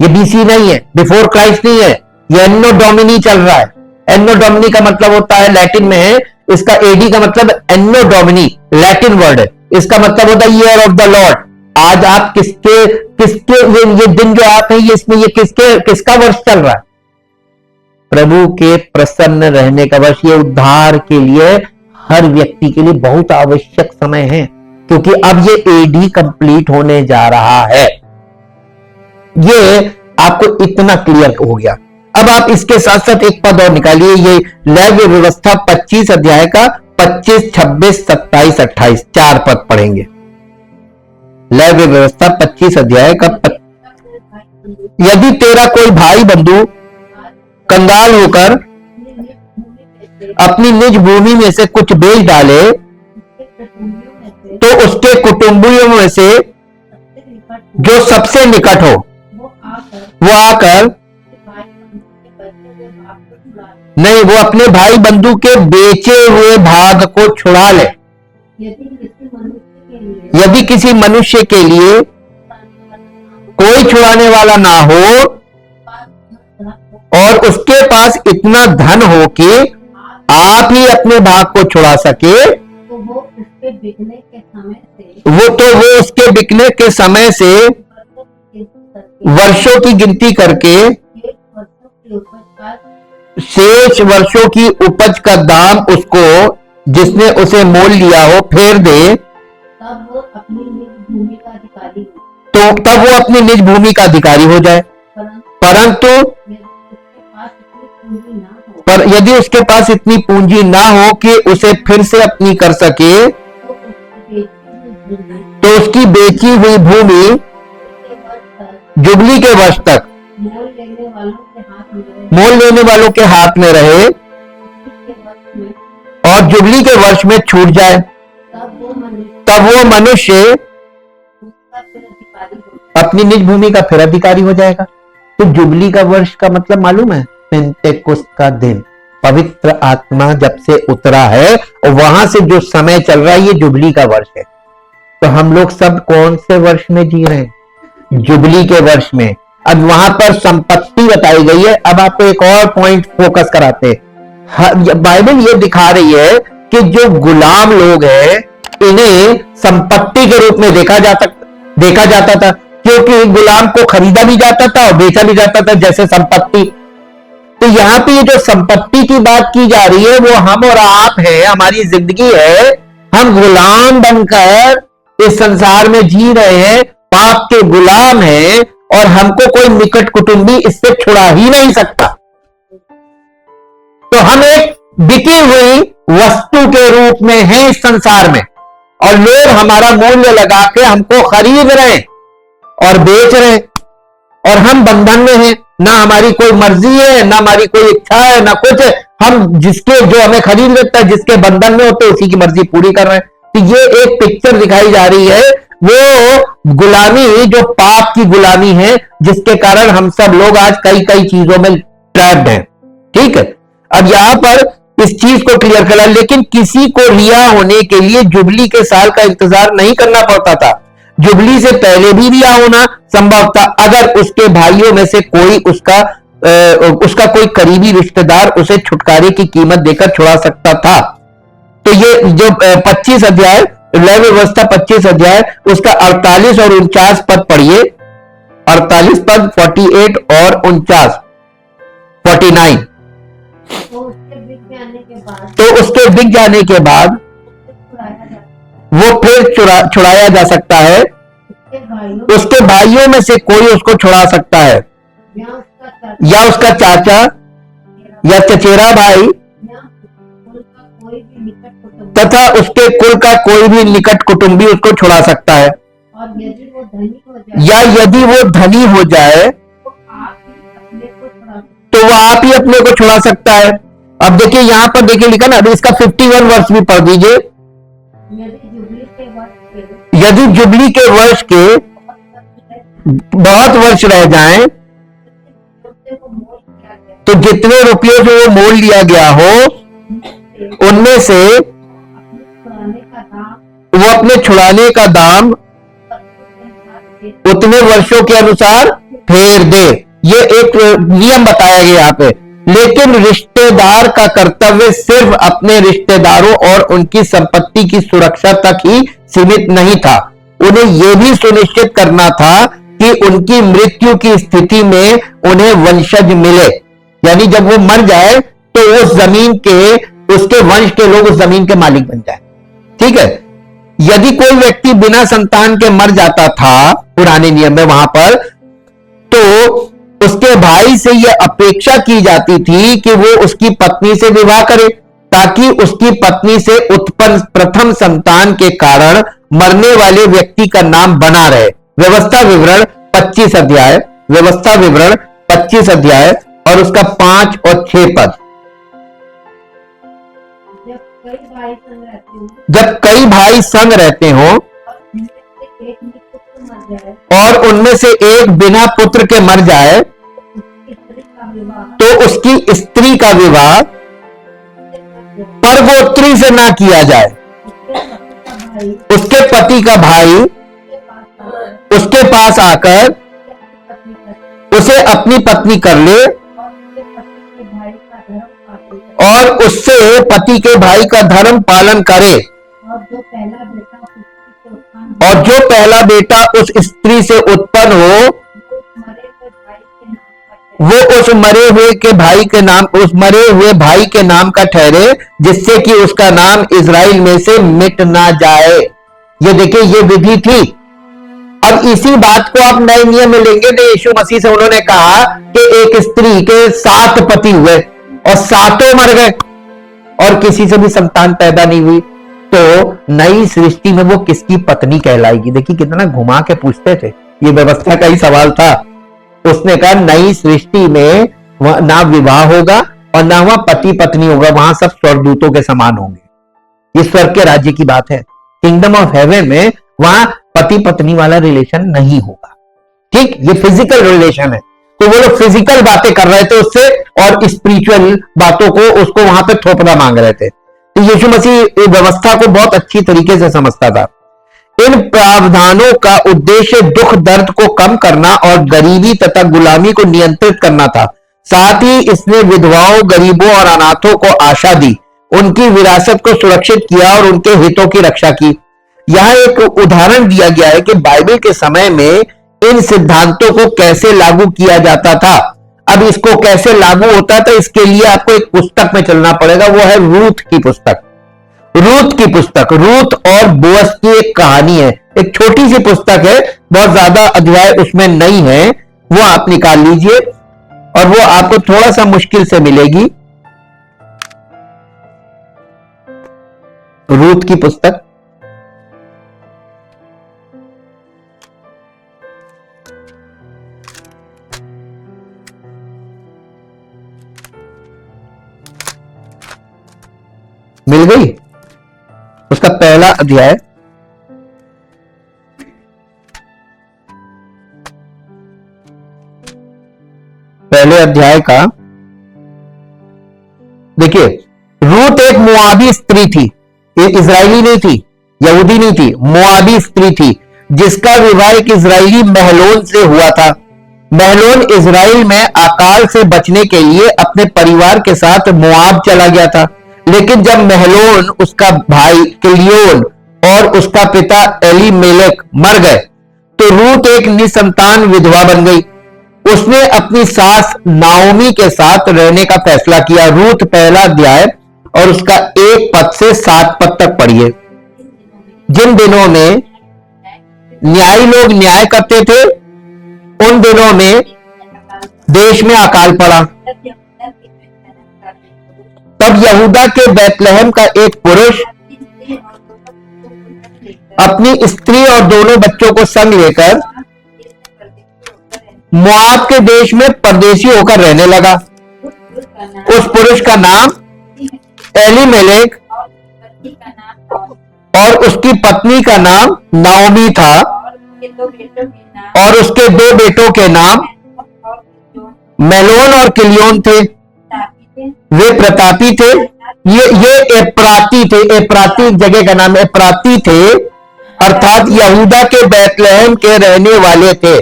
ये बीसी नहीं है, बिफोर क्राइस्ट नहीं है, ये एनो डोमिनी चल रहा है। एनो डोमिनी का मतलब होता है, लैटिन में है, इसका एडी का मतलब एनो डोमिनी लैटिन वर्ड है, इसका मतलब होता है ईयर ऑफ द लॉर्ड। आज आप किसके ये दिन जो आप है, ये इसमें ये किसका वर्ष चल रहा है? प्रभु के प्रसन्न रहने का वर्ष। ये उद्धार के लिए हर व्यक्ति के लिए बहुत आवश्यक समय है, क्योंकि अब ये एडी कंप्लीट होने जा रहा है। ये आपको इतना क्लियर हो गया। अब आप इसके साथ साथ एक पद और निकालिए, ये लेव्य व्यवस्था 25 अध्याय का 25, 26, 27, 28 चार पद पढ़ेंगे। लेव्य व्यवस्था 25 अध्याय का यदि तेरा कोई भाई बंधु कंगाल होकर अपनी निज भूमि में से कुछ बेच डाले, तो उसके कुटुंबियों में से जो सबसे निकट हो वो आकर, नहीं, वो अपने भाई बंधु के बेचे हुए भाग को छुड़ा ले। यदि किसी मनुष्य के लिए कोई छुड़ाने वाला ना हो, और उसके पास इतना धन हो कि आप ही अपने भाग को छुड़ा सके, तो वो उसके बिकने के समय से वर्षों की गिनती करके शेष वर्षों की उपज का दाम उसको, जिसने उसे मोल लिया हो, फेर दे, तब वो अपनी निज भूमि का अधिकारी हो जाए। परंतु यदि उसके पास इतनी पूंजी ना हो कि उसे फिर से अपनी कर सके, तो उसकी बेची हुई भूमि जुबली के वर्ष तक मोल लेने वालों के हाथ में रहे, और जुबली के वर्ष में छूट जाए, तब वो मनुष्य अपनी निज भूमि का फिर अधिकारी हो जाएगा। तो जुबली का वर्ष का मतलब मालूम है? पेंतेकोस्त का दिन, पवित्र आत्मा जब से उतरा है, और वहां से जो समय चल रहा है, ये जुबली का वर्ष है। तो हम लोग सब कौन से वर्ष में जी रहे हैं? जुबली के वर्ष में। अब वहां पर संपत्ति बताई गई है। अब आपको एक और पॉइंट फोकस कराते हैं। बाइबल ये दिखा रही है कि जो गुलाम लोग हैं, इन्हें संपत्ति के रूप में देखा जाता था, क्योंकि गुलाम को खरीदा भी जाता था और बेचा भी जाता था जैसे संपत्ति। तो यहाँ पे ये जो संपत्ति की बात की जा रही है, वो हम और आप है, हमारी जिंदगी है। हम गुलाम बनकर इस संसार में जी रहे हैं, पाप के गुलाम हैं, और हमको कोई निकट कुटुंबी इससे छुड़ा ही नहीं सकता। तो हम एक बिकी हुई वस्तु के रूप में हैं इस संसार में, और लोग हमारा मूल्य लगा के हमको खरीद रहे हैं और बेच रहे हैं, और हम बंधन में हैं। ना हमारी कोई मर्जी है, ना हमारी कोई इच्छा है, ना कुछ। हम जो हमें खरीद लेता है, जिसके बंधन में होते, उसी की मर्जी पूरी कर रहे हैं। तो ये एक पिक्चर दिखाई जा रही है, वो गुलामी जो पाप की गुलामी है, जिसके कारण हम सब लोग आज कई कई चीजों में ट्रैप्ड हैं। ठीक है, अब यहां पर इस चीज को क्लियर करा। लेकिन किसी को रिहा होने के लिए जुबली के साल का इंतजार नहीं करना पड़ता था। जुबली से पहले भी दिया होना संभव था, अगर उसके भाइयों में से कोई उसका कोई करीबी रिश्तेदार उसे छुटकारे की कीमत देकर छुड़ा सकता था। तो ये जो 25 अध्याय लय व्यवस्था 25 अध्याय उसका 48 और 49 पद पढ़िए। 48 पद 48 और 49 49। तो उसके बिक जाने के बाद वो फिर छुड़ाया जा सकता है। उसके भाइयों में से कोई उसको छुड़ा सकता है, या उसका चाचा या चचेरा भाई तथा उसके कुल का कोई भी निकट कुटुंबी उसको छुड़ा सकता है। या यदि वो धनी हो जाए तो वो आप ही अपने को छुड़ा सकता है। अब देखिए यहां पर देखिए लिखा ना, अभी इसका 51 वर्ष भी पढ़ दीजिए। यदि जुबली के वर्ष के बहुत वर्ष रह जाएं, तो जितने रुपयों से वो मोल लिया गया हो उनमें से वो अपने छुड़ाने का दाम उतने वर्षों के अनुसार फेर दे। ये एक नियम बताया गया यहाँ पे। लेकिन रिश्तेदार का कर्तव्य सिर्फ अपने रिश्तेदारों और उनकी संपत्ति की सुरक्षा तक ही सीमित नहीं था, उन्हें यह भी सुनिश्चित करना था कि उनकी मृत्यु की स्थिति में उन्हें वंशज मिले। यानी जब वो मर जाए तो उस जमीन के उसके वंश के लोग उस जमीन के मालिक बन जाए। ठीक है। यदि कोई व्यक्ति बिना संतान के मर जाता था पुराने नियम में वहां पर, तो उसके भाई से यह अपेक्षा की जाती थी कि वो उसकी पत्नी से विवाह करे, ताकि उसकी पत्नी से उत्पन्न प्रथम संतान के कारण मरने वाले व्यक्ति का नाम बना रहे। व्यवस्था विवरण 25 अध्याय, व्यवस्था विवरण 25 अध्याय और उसका 5 और 6 पद। जब कई भाई संग रहते हो और उनमें से एक बिना पुत्र के मर जाए, तो उसकी स्त्री का विवाह परगोत्री से ना किया जाए। उसके पति का भाई उसके पास आकर उसे अपनी पत्नी कर ले और उससे पति के भाई का धर्म पालन करे, और जो पहला बेटा उस स्त्री से उत्पन्न हो वो उस मरे हुए भाई के नाम का ठहरे, जिससे कि उसका नाम इजराइल में से मिट ना जाए। ये देखिए ये विधि थी। अब इसी बात को आप नए नियम में लेंगे तो यीशु मसीह से उन्होंने कहा कि एक स्त्री के 7 पति हुए और 7 मर गए और किसी से भी संतान पैदा नहीं हुई, तो नई सृष्टि में वो किसकी पत्नी कहलाएगी? देखिए कितना घुमा के पूछते थे, ये व्यवस्था का ही सवाल था। उसने कहा नई सृष्टि में ना विवाह होगा और ना वहां पति पत्नी होगा, वहां सब स्वर्गदूतों के समान होंगे। ये स्वर्ग के राज्य की बात है। किंगडम ऑफ हेवन में वहां पति पत्नी वाला रिलेशन नहीं होगा। ठीक, ये फिजिकल रिलेशन है। तो वो लोग फिजिकल बातें कर रहे थे उससे और स्पिरिचुअल बातों को उसको वहां पे थोपना मांग रहे थे। तो यीशु मसीह व्यवस्था को बहुत अच्छी तरीके से समझता था। इन प्रावधानों का उद्देश्य दुख दर्द को कम करना और गरीबी तथा गुलामी को नियंत्रित करना था। साथ ही इसने विधवाओं, गरीबों और अनाथों को आशा दी, उनकी विरासत को सुरक्षित किया और उनके हितों की रक्षा की। यहां एक उदाहरण दिया गया है कि बाइबल के समय में इन सिद्धांतों को कैसे लागू किया जाता था। अब इसको कैसे लागू होता था, इसके लिए आपको एक पुस्तक में चलना पड़ेगा, वो है रूथ की पुस्तक। रूथ और बोअज की एक कहानी है। एक छोटी सी पुस्तक है, बहुत ज्यादा अध्याय उसमें नहीं है, वो आप निकाल लीजिए और वो आपको थोड़ा सा मुश्किल से मिलेगी। रूथ की पुस्तक मिल गई। उसका पहला अध्याय, पहले अध्याय का देखिए, रूथ एक मोआबी स्त्री थी, एक इजरायली नहीं थी, यहूदी नहीं थी, मोआबी स्त्री थी जिसका विवाह एक इजरायली महलोन से हुआ था। महलोन इजराइल में अकाल से बचने के लिए अपने परिवार के साथ मोआब चला गया था, लेकिन जब महलोन, उसका भाई किलियोन और उसका पिता एलीमेलेक मर गए तो रूत एक निसंतान विधवा बन गई। उसने अपनी सास नाओमी के साथ रहने का फैसला किया। रूत पहला अध्याय और उसका 1 पद से 7 पद तक पढ़िए। जिन दिनों में न्यायी लोग न्याय करते थे, उन दिनों में देश में अकाल पड़ा। तब यहूदा के बैतलहम का एक पुरुष अपनी स्त्री और दोनों बच्चों को संग लेकर मोआब के देश में परदेशी होकर रहने लगा। उस पुरुष का नाम एलीमेलेक और उसकी पत्नी का नाम नाओमी था, और उसके 2 बेटों के नाम मेलोन और किलियोन थे। वे प्रतापी थे। ये एप्राती थे। एप्राती एक जगह का नाम एप्राती थे, अर्थात यहूदा के बैतलहम के रहने वाले थे।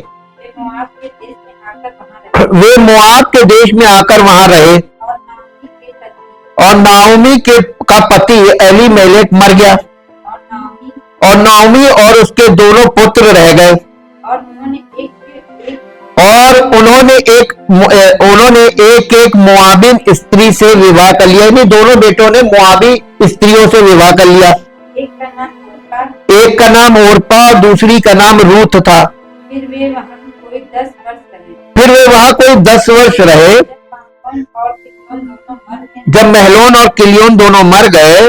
वे मोआब के देश में आकर वहां रहे, और नाओमी का पति एलीमेलेक मर गया, और नाओमी और उसके दोनों पुत्र रह गए। और उन्होंने एक मोआबिन स्त्री से विवाह कर लिया। यानी दोनों बेटों ने मोआबी स्त्रियों से विवाह कर लिया। एक का नाम ओरपा, दूसरी का नाम रूत था। फिर वे वहां कोई 10 वर्ष रहे। जब महलोन और किलियोन दोनों मर गए,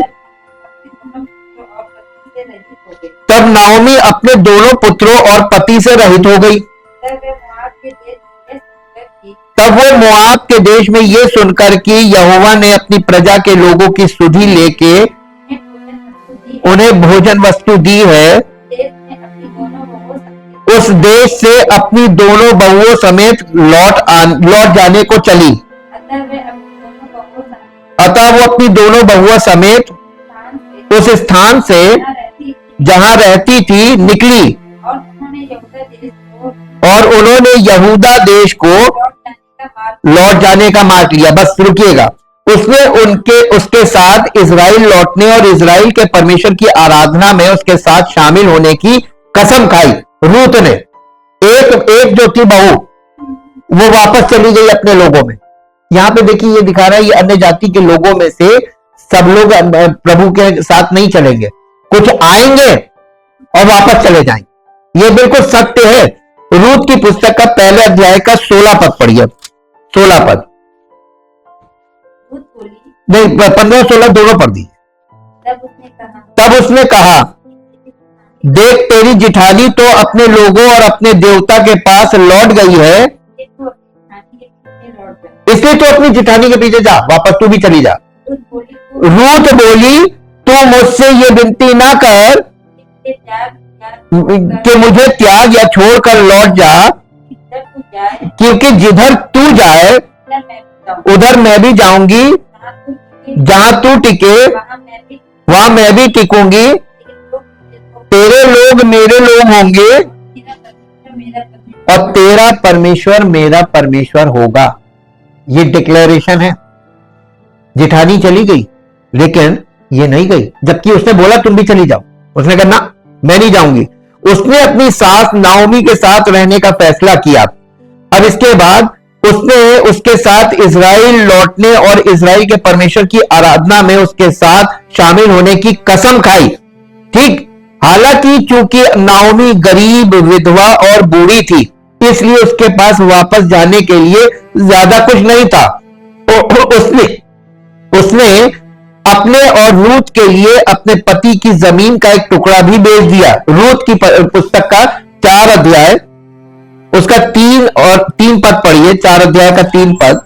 तब नाओमी अपने दोनों पुत्रों और पति से रहित हो गई। तब वो मोआब के देश में ये सुनकर कि यहोवा ने अपनी प्रजा के लोगों की सुधि लेके उन्हें भोजन वस्तु दी है, उस देश से अपनी दोनों बहुओं समेत लौट जाने को चली। अतः वो अपनी दोनों बहुओं समेत उस स्थान से जहां रहती थी निकली, और उन्होंने यहूदा देश को लौट जाने का मार्ग लिया। बस रुकिएगा। उसने उसके साथ इजराइल लौटने और इजराइल के परमेश्वर की आराधना में उसके साथ शामिल होने की कसम खाई। रूत ने एक जो थी बहू, वो वापस चली गई अपने लोगों में। यहां पे देखिए, ये दिखा रहा है, ये अन्य जाति के लोगों में से सब लोग प्रभु के साथ नहीं चलेंगे। कुछ आएंगे और वापस चले जाएंगे। ये बिल्कुल सत्य है। रूत की पुस्तक का पहले अध्याय का 16 पद पढ़िए। 16 पद नहीं, 15-16 दोनों पढ़ दी। तब उसने कहा, देख तेरी जिठानी तो अपने लोगों और अपने देवता के पास लौट गई है, इसलिए तू अपनी जिठानी के पीछे जा, वापस तू भी चली जा। रूत बोली, तू मुझसे ये विनती ना कर कि मुझे त्याग या छोड़कर लौट जा, क्योंकि जिधर तू जाए उधर मैं भी जाऊंगी, जहां तू टिके वहां मैं भी टिकूंगी, तेरे लोग मेरे लोग होंगे और तेरा परमेश्वर मेरा परमेश्वर होगा। ये डिक्लेरेशन है। जिठानी चली गई, लेकिन ये नहीं गई, जबकि उसने बोला तुम भी चली जाओ। उसने कहा ना, मैं नहीं जाऊंगी। उसने अपनी सास नाओमी के साथ रहने का फैसला किया। अब इसके बाद उसने उसके साथ इजराइल लौटने और इजराइल के परमेश्वर की आराधना में उसके साथ शामिल होने की कसम खाई। ठीक, हालांकि चूंकि नाओमी गरीब, विधवा और बूढ़ी थी, इसलिए उसके पास वापस जाने के लिए ज्यादा कुछ नहीं था। उसने अपने और रूत के लिए अपने पति की जमीन का एक टुकड़ा भी बेच दिया। रूत की पुस्तक का 4 अध्याय उसका 3 पद पढ़िए। 4 अध्याय का 3 पद।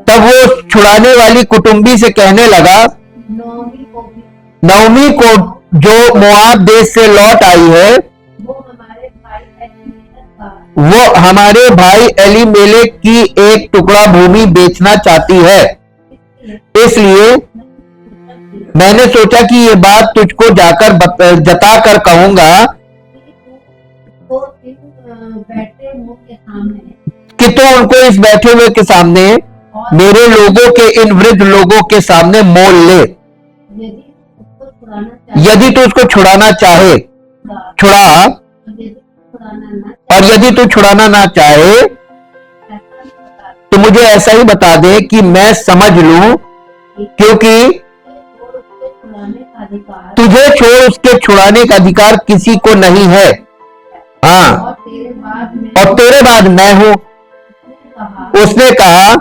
तब वो छुड़ाने वाली कुटुंबी से कहने लगा, नाओमी को जो मोआब देश से लौट आई है, वो हमारे भाई एलीमेलेक की एक टुकड़ा भूमि बेचना चाहती है, इसलिए मैंने सोचा कि ये बात तुझको जाकर जता कर कहूंगा कि तू उनको इस बैठे हुए के सामने, मेरे लोगों के, इन वृद्ध लोगों के सामने मोल ले। यदि तू उसको छुड़ाना चाहे छुड़ा, और यदि तू छुड़ाना ना चाहे तो मुझे ऐसा ही बता दे कि मैं समझ लूं, क्योंकि तुझे छोड़ उसके छुड़ाने का अधिकार किसी को नहीं है। हाँ, और तेरे बाद मैं हूं। उसने कहा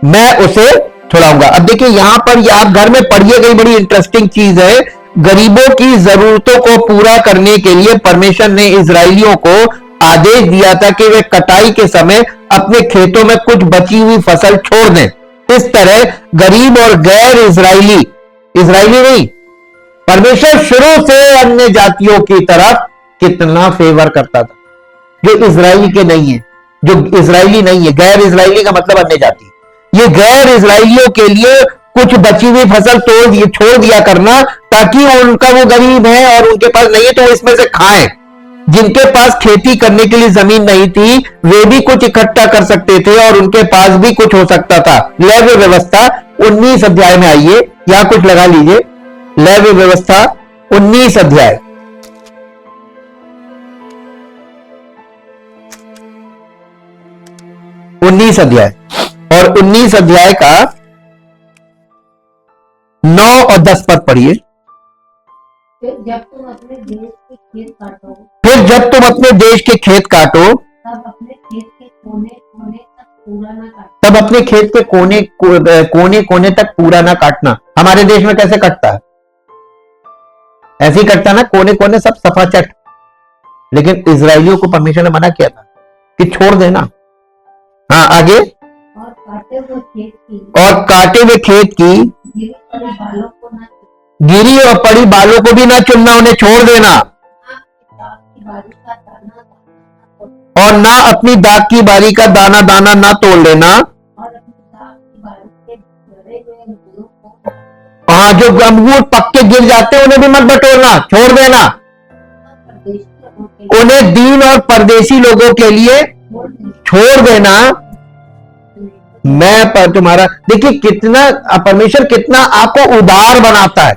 मैं उसे छुड़ाऊंगा। अब देखिए यहां पर ये आप घर में पढ़िए, गई बड़ी इंटरेस्टिंग चीज है। गरीबों की जरूरतों को पूरा करने के लिए परमेश्वर ने इजरायलियों को आदेश दिया था कि वे कटाई के समय अपने खेतों में कुछ बची हुई फसल छोड़ दें। इस तरह गरीब और गैर इजरायली, इजरायली नहीं, परमेश्वर शुरू से अन्य जातियों की तरफ कितना फेवर करता था, जो इजरायली के नहीं है, जो इजरायली नहीं है। गैर इजरायली का मतलब अन्य जाति। ये गैर इजरायलियों के लिए कुछ बची हुई फसल छोड़ दिया करना, ताकि उनका, वो गरीब है और उनके पास नहीं है तो वो इसमें से खाएं। जिनके पास खेती करने के लिए जमीन नहीं थी वे भी कुछ इकट्ठा कर सकते थे और उनके पास भी कुछ हो सकता था। लेवी व्यवस्था 19 अध्याय में आइए, यहां कुछ लगा लीजिए। लेवी व्यवस्था 19 अध्याय, और 19 अध्याय का 9 और 10 पद पढ़िए। फिर जब तुम अपने देश के खेत काटो, तब अपने खेत के कोने तक पूरा ना काटना। हमारे देश में कैसे कटता है? ऐसे ही कटता ना, कोने कोने सब सफाचट। लेकिन इजरायलियों को परमेश्वर ने मना किया था कि छोड़ देना। हाँ, आगे। और काटे हुए खेत की गिरी और पड़ी बालों को भी ना चुनना, उन्हें छोड़ देना। और ना अपनी दाख की बारी का दाना दाना ना तोड़ लेना। हाँ, जो अंगूर पक के गिर जाते हैं उन्हें भी मत बटोरना, छोड़ देना। उन्हें दीन और परदेशी लोगों के लिए छोड़ देना। मैं पर तुम्हारा, देखिए कितना परमेश्वर कितना आपको उदार बनाता है।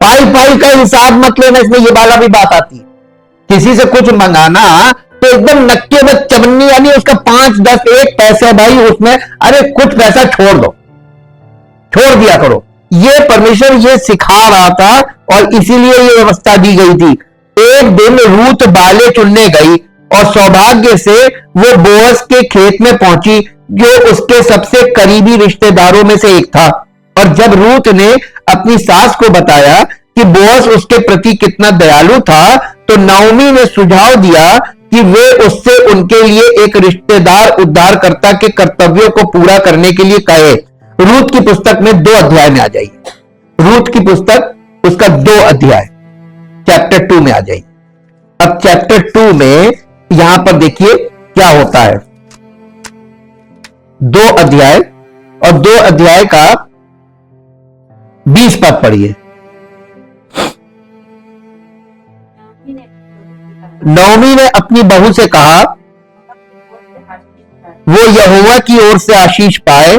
पाई पाई का हिसाब मत लेना, इसमें ये वाला भी बात आती है। किसी से कुछ मंगाना तो एकदम नक्के में चवन्नी, यानी उसका 5, 10, 1 पैसे भाई उसमें, अरे कुछ पैसा छोड़ दो, छोड़ दिया करो। ये परमेश्वर ये सिखा रहा था और इसीलिए ये व्यवस्था दी गई थी। एक दिन रूत बाले चुनने गई और सौभाग्य से वो बोअज के खेत में पहुंची, जो उसके सबसे करीबी रिश्तेदारों में से एक था। और जब रूत ने अपनी सास को बताया कि बोअज उसके प्रति कितना दयालु था, तो नाओमी ने सुझाव दिया कि वे उससे उनके लिए एक रिश्तेदार उद्धारकर्ता के कर्तव्यों को पूरा करने के लिए कहे। रूत की पुस्तक में 2 अध्याय में आ जाइए। रूत की पुस्तक उसका 2 अध्याय चैप्टर 2 में आ जाइए। अब चैप्टर 2 में यहां पर देखिए क्या होता है। 2 अध्याय और 2 अध्याय का 20 पद पढ़िए। नौमी ने अपनी बहू से कहा वो यहोवा की ओर से आशीष पाए,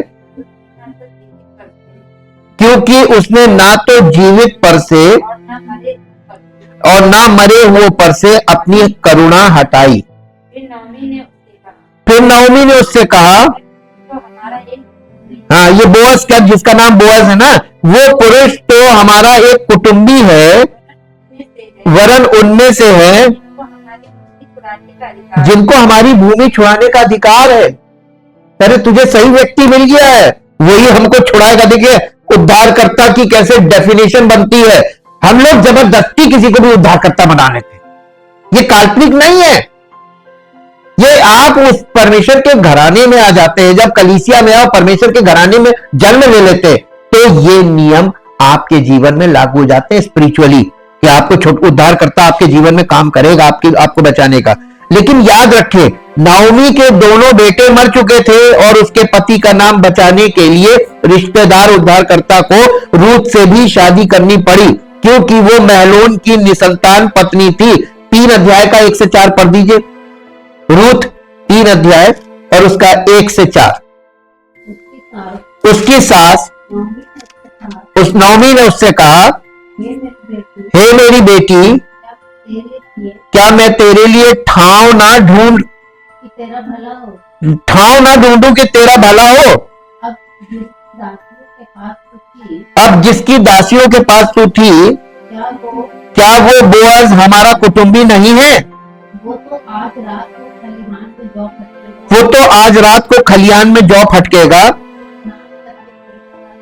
क्योंकि उसने ना तो जीवित पर से और ना मरे हुए पर से अपनी करुणा हटाई। फिर नौमी ने उससे कहा, हाँ, ये बोअज का, जिसका नाम बोअज है ना, वो पुरुष तो हमारा एक कुटुंबी है, वरन उनमें से है जिनको हमारी भूमि छुड़ाने का अधिकार है। अरे तुझे सही व्यक्ति मिल गया है, वही हमको छुड़ाएगा। देखिए उद्धारकर्ता की कैसे डेफिनेशन बनती है। हम लोग जबरदस्ती किसी को भी उद्धारकर्ता बना लेते हैं। ये काल्पनिक नहीं है, ये आप उस परमेश्वर के घराने में आ जाते हैं। जब कलीसिया में आओ, परमेश्वर के घराने में जन्म ले लेते हैं, तो ये नियम आपके जीवन में लागू हो जाते हैं स्पिरिचुअली, कि आपको उद्धारकर्ता आपके जीवन में काम करेगा आपको बचाने का। लेकिन याद रखिए, नाओमी के दोनों बेटे मर चुके थे और उसके पति का नाम बचाने के लिए रिश्तेदार उद्धारकर्ता को रूथ से भी शादी करनी पड़ी, क्योंकि वो महलोन की निसंतान पत्नी थी। 3 अध्याय का 1 से 4 पढ़ दीजिए। रूथ 3 अध्याय और उसका 1 से 4। उसकी सास उस नाओमी ने उससे कहा, हे मेरी बेटी, क्या मैं तेरे लिए ठाव ना ढूंढूं कि तेरा भला हो। अब जिसकी दासियों के पास तू थी, क्या वो बोअज हमारा कुटुंबी नहीं है? वो तो आज रात को खलिहान में जौ फटकेगा।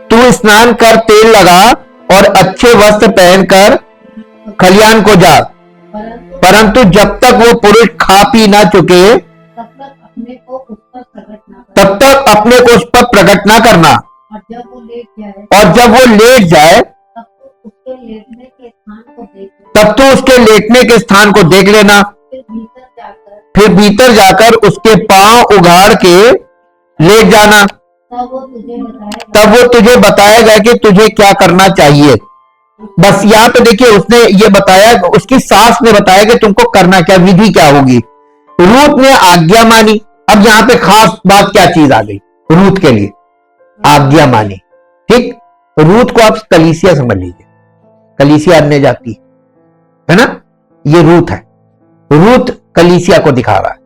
तू स्नान कर, तेल लगा और अच्छे वस्त्र पहनकर खलिहान को जा, परंतु जब तक वो पुरुष खा पी ना चुके तब तक अपने को उस पर प्रकट ना करना। और जब वो लेट जाए तब तो उसके लेटने के स्थान को देख लेना। फिर भीतर जाकर उसके पांव उघाड़ के लेट जाना। तब वो तुझे बताएगा कि तुझे क्या करना चाहिए। बस यहाँ पे देखिए, उसने ये बताया, उसकी सास ने बताया कि तुमको करना क्या, विधि क्या होगी। रूथ ने आज्ञा मानी। अब यहाँ पे खास बात क्या चीज आ गई रूथ के लिए? आज्ञा मानी। ठीक, रूथ को आप कलीसिया समझ लीजिए, कलीसिया अन्य जाति है ना, ये रूथ है। रूथ कलीसिया को दिखा रहा है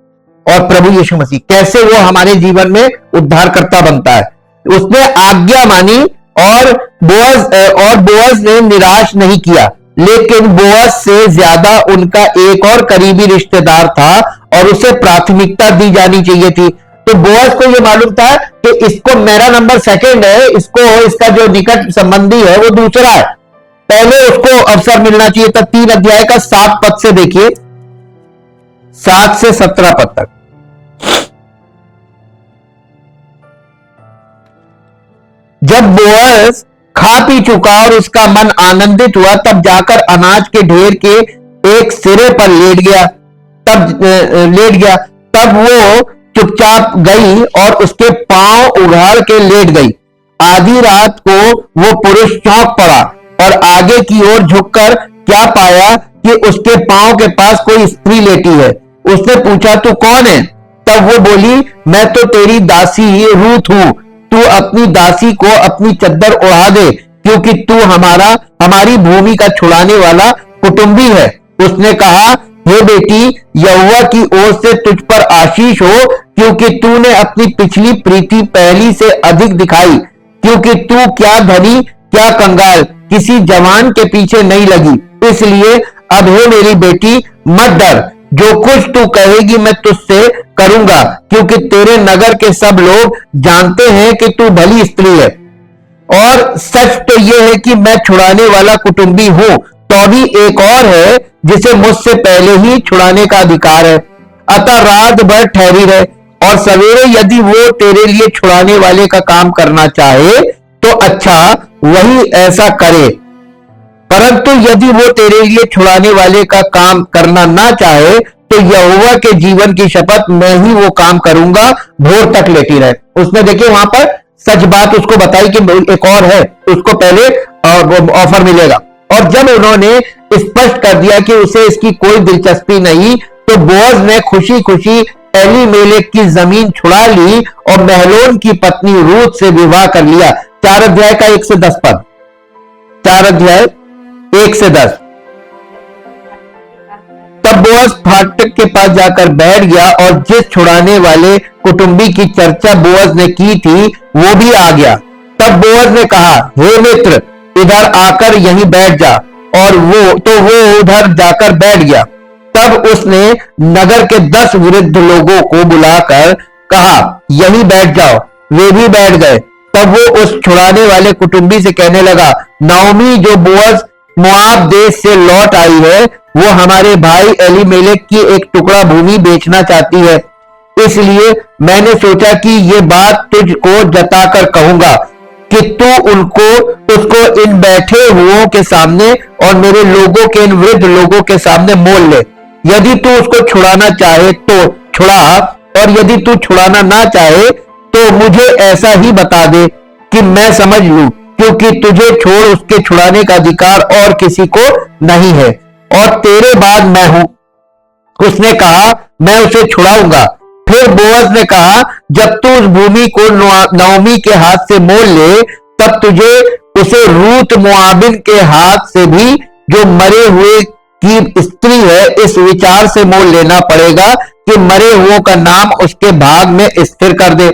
और प्रभु यीशु मसीह कैसे वो हमारे जीवन में उद्धारकर्ता बनता है। उसने आज्ञा मानी और बोअज ने निराश नहीं किया, लेकिन बोअज से ज्यादा उनका एक और करीबी रिश्तेदार था और उसे प्राथमिकता दी जानी चाहिए थी। तो बोअज को यह मालूम था कि इसको मेरा नंबर सेकंड है, इसका जो निकट संबंधी है वो दूसरा है, पहले उसको अवसर मिलना चाहिए था। 3 अध्याय का 7 पद से देखिए, 7 से 17 पद तक। जब बोअज खा पी चुका और उसका मन आनंदित हुआ, तब जाकर अनाज के ढेर के एक सिरे पर लेट गया। तब वो चुपचाप गई और उसके पांव उघाड़ के लेट गई। आधी रात को वो पुरुष चौंक पड़ा और आगे की ओर झुककर क्या पाया कि उसके पांव के पास कोई स्त्री लेटी है। उसने पूछा, तू कौन है? तब वो बोली, मैं तो तेरी दासी रूथ हूं। तू अपनी दासी को अपनी चद्दर ओढ़ा दे, क्योंकि तू हमारी भूमि का छुड़ाने वाला कुटुंबी है। उसने कहा, हे बेटी, यहोवा की ओर से तुझ पर आशीष हो, क्योंकि तूने अपनी पिछली प्रीति पहली से अधिक दिखाई, क्योंकि तू क्या धनी क्या कंगाल किसी जवान के पीछे नहीं लगी। इसलिए अब हे मेरी बेटी, मत डर, जो कुछ तू कहेगी मैं तुझसे करूंगा, क्योंकि तेरे नगर के सब लोग जानते हैं कि तू भली स्त्री है। और सच तो यह है कि मैं छुड़ाने वाला कुटुंबी हूं, तो भी एक और है जिसे मुझसे पहले ही छुड़ाने का अधिकार है। अतः रात भर ठहरी रहे और सवेरे यदि वो तेरे लिए छुड़ाने वाले का काम करना चाहे तो अच्छा, वही ऐसा करे, परंतु यदि वो तेरे लिए छुड़ाने वाले का काम करना ना चाहे तो यहोवा के जीवन की शपथ, मैं ही वो काम करूंगा, भोर तक लेटी रहे। उसने देखिए वहां पर सच बात उसको बताई कि एक और है, उसको पहले ऑफर मिलेगा। और जब उन्होंने स्पष्ट कर दिया कि उसे इसकी कोई दिलचस्पी नहीं, तो बोअज ने खुशी खुशी एलीमेलेक की जमीन छुड़ा ली और महलोन की पत्नी रूथ से विवाह कर लिया। 4 अध्याय का 1 से 10 पद। 4 अध्याय 1 से 10। तब बोअज फाटक के पास जाकर बैठ गया और जिस छुड़ाने वाले कुटुंबी की चर्चा बोअज ने की थी वो भी आ गया। तब बोअज ने कहा, हे मित्र, इधर आकर यहीं बैठ जा। और वो उधर जाकर बैठ गया। तब उसने नगर के 10 वृद्ध लोगों को बुलाकर कहा, यहीं बैठ जाओ। वे भी बैठ गए। तब वो उस छुड़ाने वाले कुटुंबी से कहने लगा, नाओमी जो बोअज मोआब देश से लौट आई है, वो हमारे भाई एलीमेलेक की एक टुकड़ा भूमि बेचना चाहती है। इसलिए मैंने सोचा कि ये बात तुझको जताकर कहूंगा कि तू उसको इन बैठे हुओं के सामने और मेरे लोगों के इन वृद्ध लोगों के सामने मोल ले। यदि तू उसको छुड़ाना चाहे तो छुड़ा, और यदि तू छुड़ाना ना चाहे तो मुझे ऐसा ही बता दे कि मैं समझ लूं, क्योंकि तुझे छोड़ उसके छुड़ाने का अधिकार और किसी को नहीं है, और तेरे बाद मैं हूं। उसने कहा, मैं उसे छुड़ाऊंगा। फिर बोअज ने कहा, जब तू उस भूमि को नओमी के हाथ से मोल ले, तब तुझे उसे रूत मोआबिन के हाथ से भी, जो मरे हुए की स्त्री है, इस विचार से मोल लेना पड़ेगा कि मरे हुओं का नाम उसके भाग में स्थिर कर दे।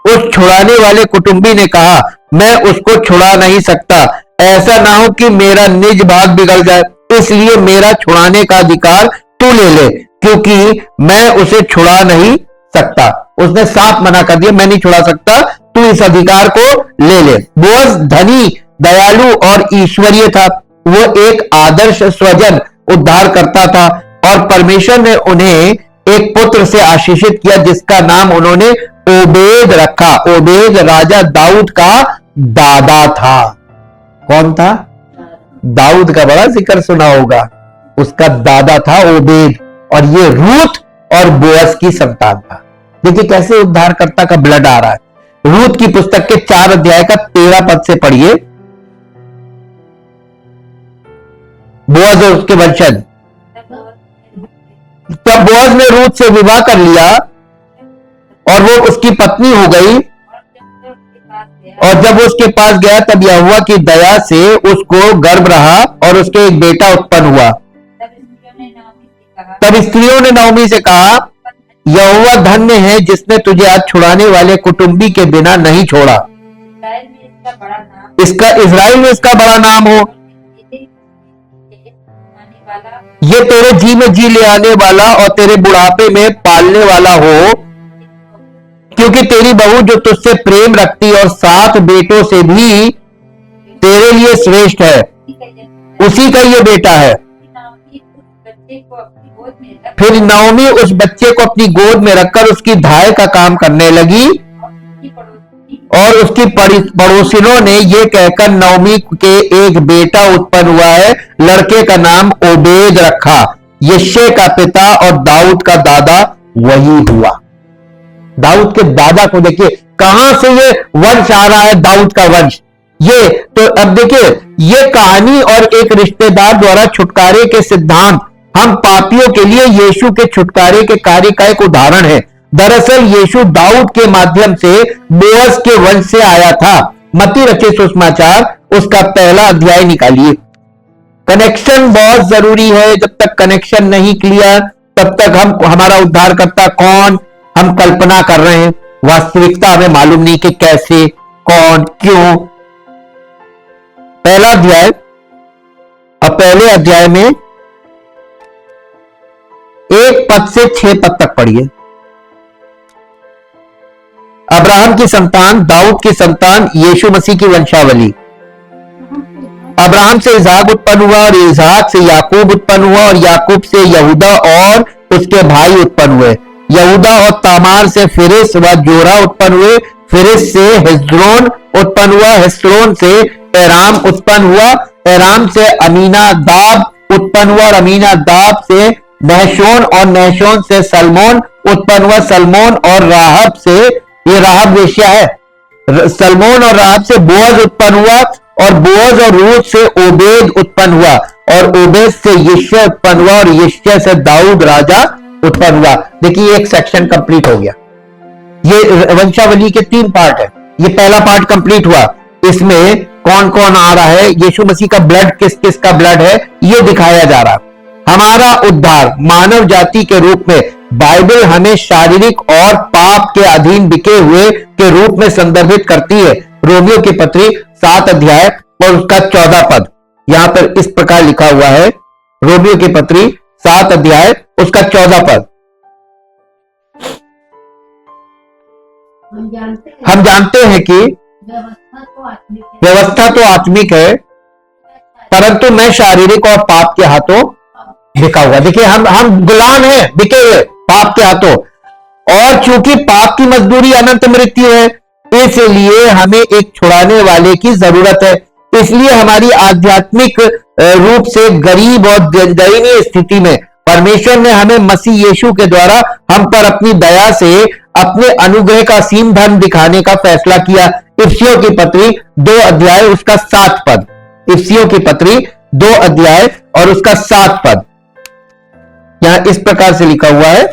उस छुड़ाने वाले कुटुंबी ने कहा, मैं उसको छुड़ा नहीं सकता, ऐसा ना हो कि मेरा निज भाग बिगड़ जाए, इसलिए मेरा छुड़ाने का अधिकार तू ले ले, क्योंकि मैं उसे छुड़ा नहीं सकता। उसने साफ मना कर दिया, मैं नहीं छुड़ा सकता, तू इस अधिकार को ले ले। बोअज धनी, दयालु और ईश्वरीय था। वो एक आदर्श स्वजन उद्धार करता था, और परमेश्वर ने उन्हें एक पुत्र से आशीषित किया जिसका नाम उन्होंने ओबेद रखा। ओबेद राजा दाऊद का दादा था। कौन था? दाऊद का बड़ा जिक्र सुना होगा, उसका दादा था ओबेद, और ये रूत और बोअज की संतान था। देखिए कैसे उद्धारकर्ता का ब्लड आ रहा है। रूत की पुस्तक के 4 अध्याय का 13 पद से पढ़िए। बोअज और उसके वंशज। जब बोअज ने रूत से विवाह कर लिया और वो उसकी पत्नी हो गई, और जब वो उसके पास गया, तब यहोवा की दया से उसको गर्भ रहा और उसके एक बेटा उत्पन्न हुआ। तब स्त्रियों ने नओमी से कहा, यहोवा धन्य है जिसने तुझे आज छुड़ाने वाले कुटुंबी के बिना नहीं छोड़ा। इस्राएल में इसका बड़ा नाम हो। ये तेरे जी में जी ले आने वाला और तेरे बुढ़ापे में पालने वाला हो, क्योंकि तेरी बहू जो तुझसे प्रेम रखती और 7 बेटों से भी तेरे लिए श्रेष्ठ है, उसी का ये बेटा है। फिर नओमी उस बच्चे को अपनी गोद में रखकर उसकी धाय का काम करने लगी, और उसकी पड़ोसिनों ने ये कहकर नओमी के एक बेटा उत्पन्न हुआ है, लड़के का नाम ओबेद रखा। यिशै का पिता और दाऊद का दादा वही हुआ। दाऊद के दादा को देखिए कहां से ये वंश आ रहा है, दाऊद का वंश। ये तो अब देखिए, ये कहानी और एक रिश्तेदार द्वारा छुटकारे के सिद्धांत हम पापियों के लिए यीशु के छुटकारे के कार्य का एक उदाहरण है। दरअसल यीशु दाऊद के माध्यम से बोअज के वंश से आया था। मत्ती रचित सुसमाचार उसका 1 अध्याय निकालिए। कनेक्शन बहुत जरूरी है। जब तक कनेक्शन नहीं क्लियर, तब तक हमारा उद्धारकर्ता कौन, हम कल्पना कर रहे हैं, वास्तविकता हमें मालूम नहीं कि कैसे, कौन, क्यों। 1 अध्याय, और 1 अध्याय में 1 पद से 6 पद तक पढ़िए। अब्राहम की संतान, दाऊद की संतान, यीशु मसीह की वंशावली। अब्राहम से इसहाक उत्पन्न हुआ, और इसहाक से याकूब उत्पन्न हुआ, और याकूब से यहूदा और उसके भाई उत्पन्न हुए। यहूदा और तामार से फिरिस व जोरा उत्पन्न हुए। फिरिस से हिस्रोन उत्पन्न हुआ। हिस्रोन से एराम उत्पन्न हुआ। एराम से अमीनादाब उत्पन्न हुआ, और अमीनादाब से नहशोन, और नहशोन से सलमोन उत्पन्न हुआ। सलमोन और राहब से, ये राहब वेश्या है, सलमोन और राहब से बोअज उत्पन्न हुआ, और बोअज और रूत से ओबेद उत्पन्न हुआ, और ओबेद से यिशै उत्पन्न हुआ, और यिशै से दाऊद राजा उत्पन्न हुआ। देखिए एक सेक्शन कंप्लीट हो गया। ये वंशावली के 3 पार्ट है। ये पहला पार्ट कंप्लीट हुआ। इसमें कौन कौन आ रहा है, यीशु मसीह का ब्लड किस किस का ब्लड है, ये दिखाया जा रहा। हमारा उद्धार मानव जाति के रूप में बाइबल हमें शारीरिक और पाप के अधीन बिके हुए के रूप में संदर्भित करती है। रोमियो की पत्री 7 अध्याय और उसका 14 पद यहां पर इस प्रकार लिखा हुआ है। रोमियो की पत्री 7 अध्याय उसका 14 पद। हम जानते हैं कि व्यवस्था तो आत्मिक है, परंतु मैं शारीरिक और पाप के हाथों बिका हुआ। देखिए हम गुलाम हैं, बिके हुए पाप के हाथों, और चूंकि पाप की मजदूरी अनंत मृत्यु है, इसलिए हमें एक छुड़ाने वाले की जरूरत है। इसलिए हमारी आध्यात्मिक रूप से गरीब और दयनीय स्थिति में परमेश्वर ने हमें मसीह यीशु के द्वारा हम पर अपनी दया से अपने अनुग्रह का असीम धन दिखाने का फैसला किया। इफिसियों की पत्री 2 अध्याय उसका 7 पद। इफिसियों की पत्री 2 अध्याय और उसका 7 पद। यहां इस प्रकार से लिखा हुआ है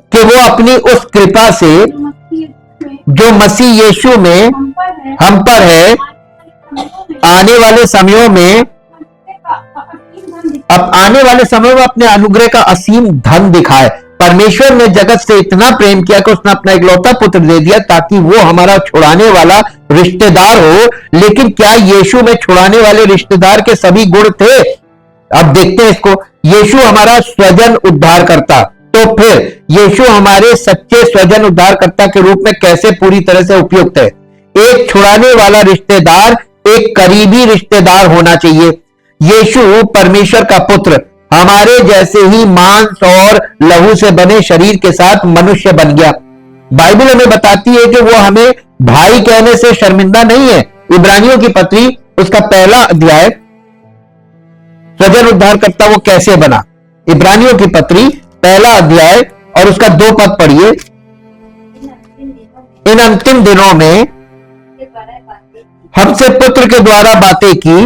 कि वो अपनी उस कृपा से जो मसीह यीशु में हम पर है आने वाले समयों में अपने अनुग्रह का असीम धन दिखाए। परमेश्वर ने जगत से इतना प्रेम किया कि उसने अपना इकलौता पुत्र दे दिया ताकि वो हमारा छुड़ाने वाला रिश्तेदार हो। लेकिन क्या यीशु में छुड़ाने वाले रिश्तेदार के सभी गुण थे? अब देखते हैं इसको। यीशु हमारा स्वजन उद्धारकर्ता, तो फिर यीशु हमारे सच्चे स्वजन उद्धारकर्ता के रूप में कैसे पूरी तरह से उपयुक्त है? एक छुड़ाने वाला रिश्तेदार एक करीबी रिश्तेदार होना चाहिए। यीशु परमेश्वर का पुत्र हमारे जैसे ही मांस और लहू से बने शरीर के साथ मनुष्य बन गया। बाइबल हमें बताती है कि वो हमें भाई कहने से शर्मिंदा नहीं है। इब्रानियों की पत्री उसका 1 अध्याय स्वजन उद्धारकर्ता वो कैसे बना। इब्रानियों की पत्री 1 अध्याय और उसका 2 पद पढ़िए। इन अंतिम दिनों में हमसे पुत्र के द्वारा बातें की,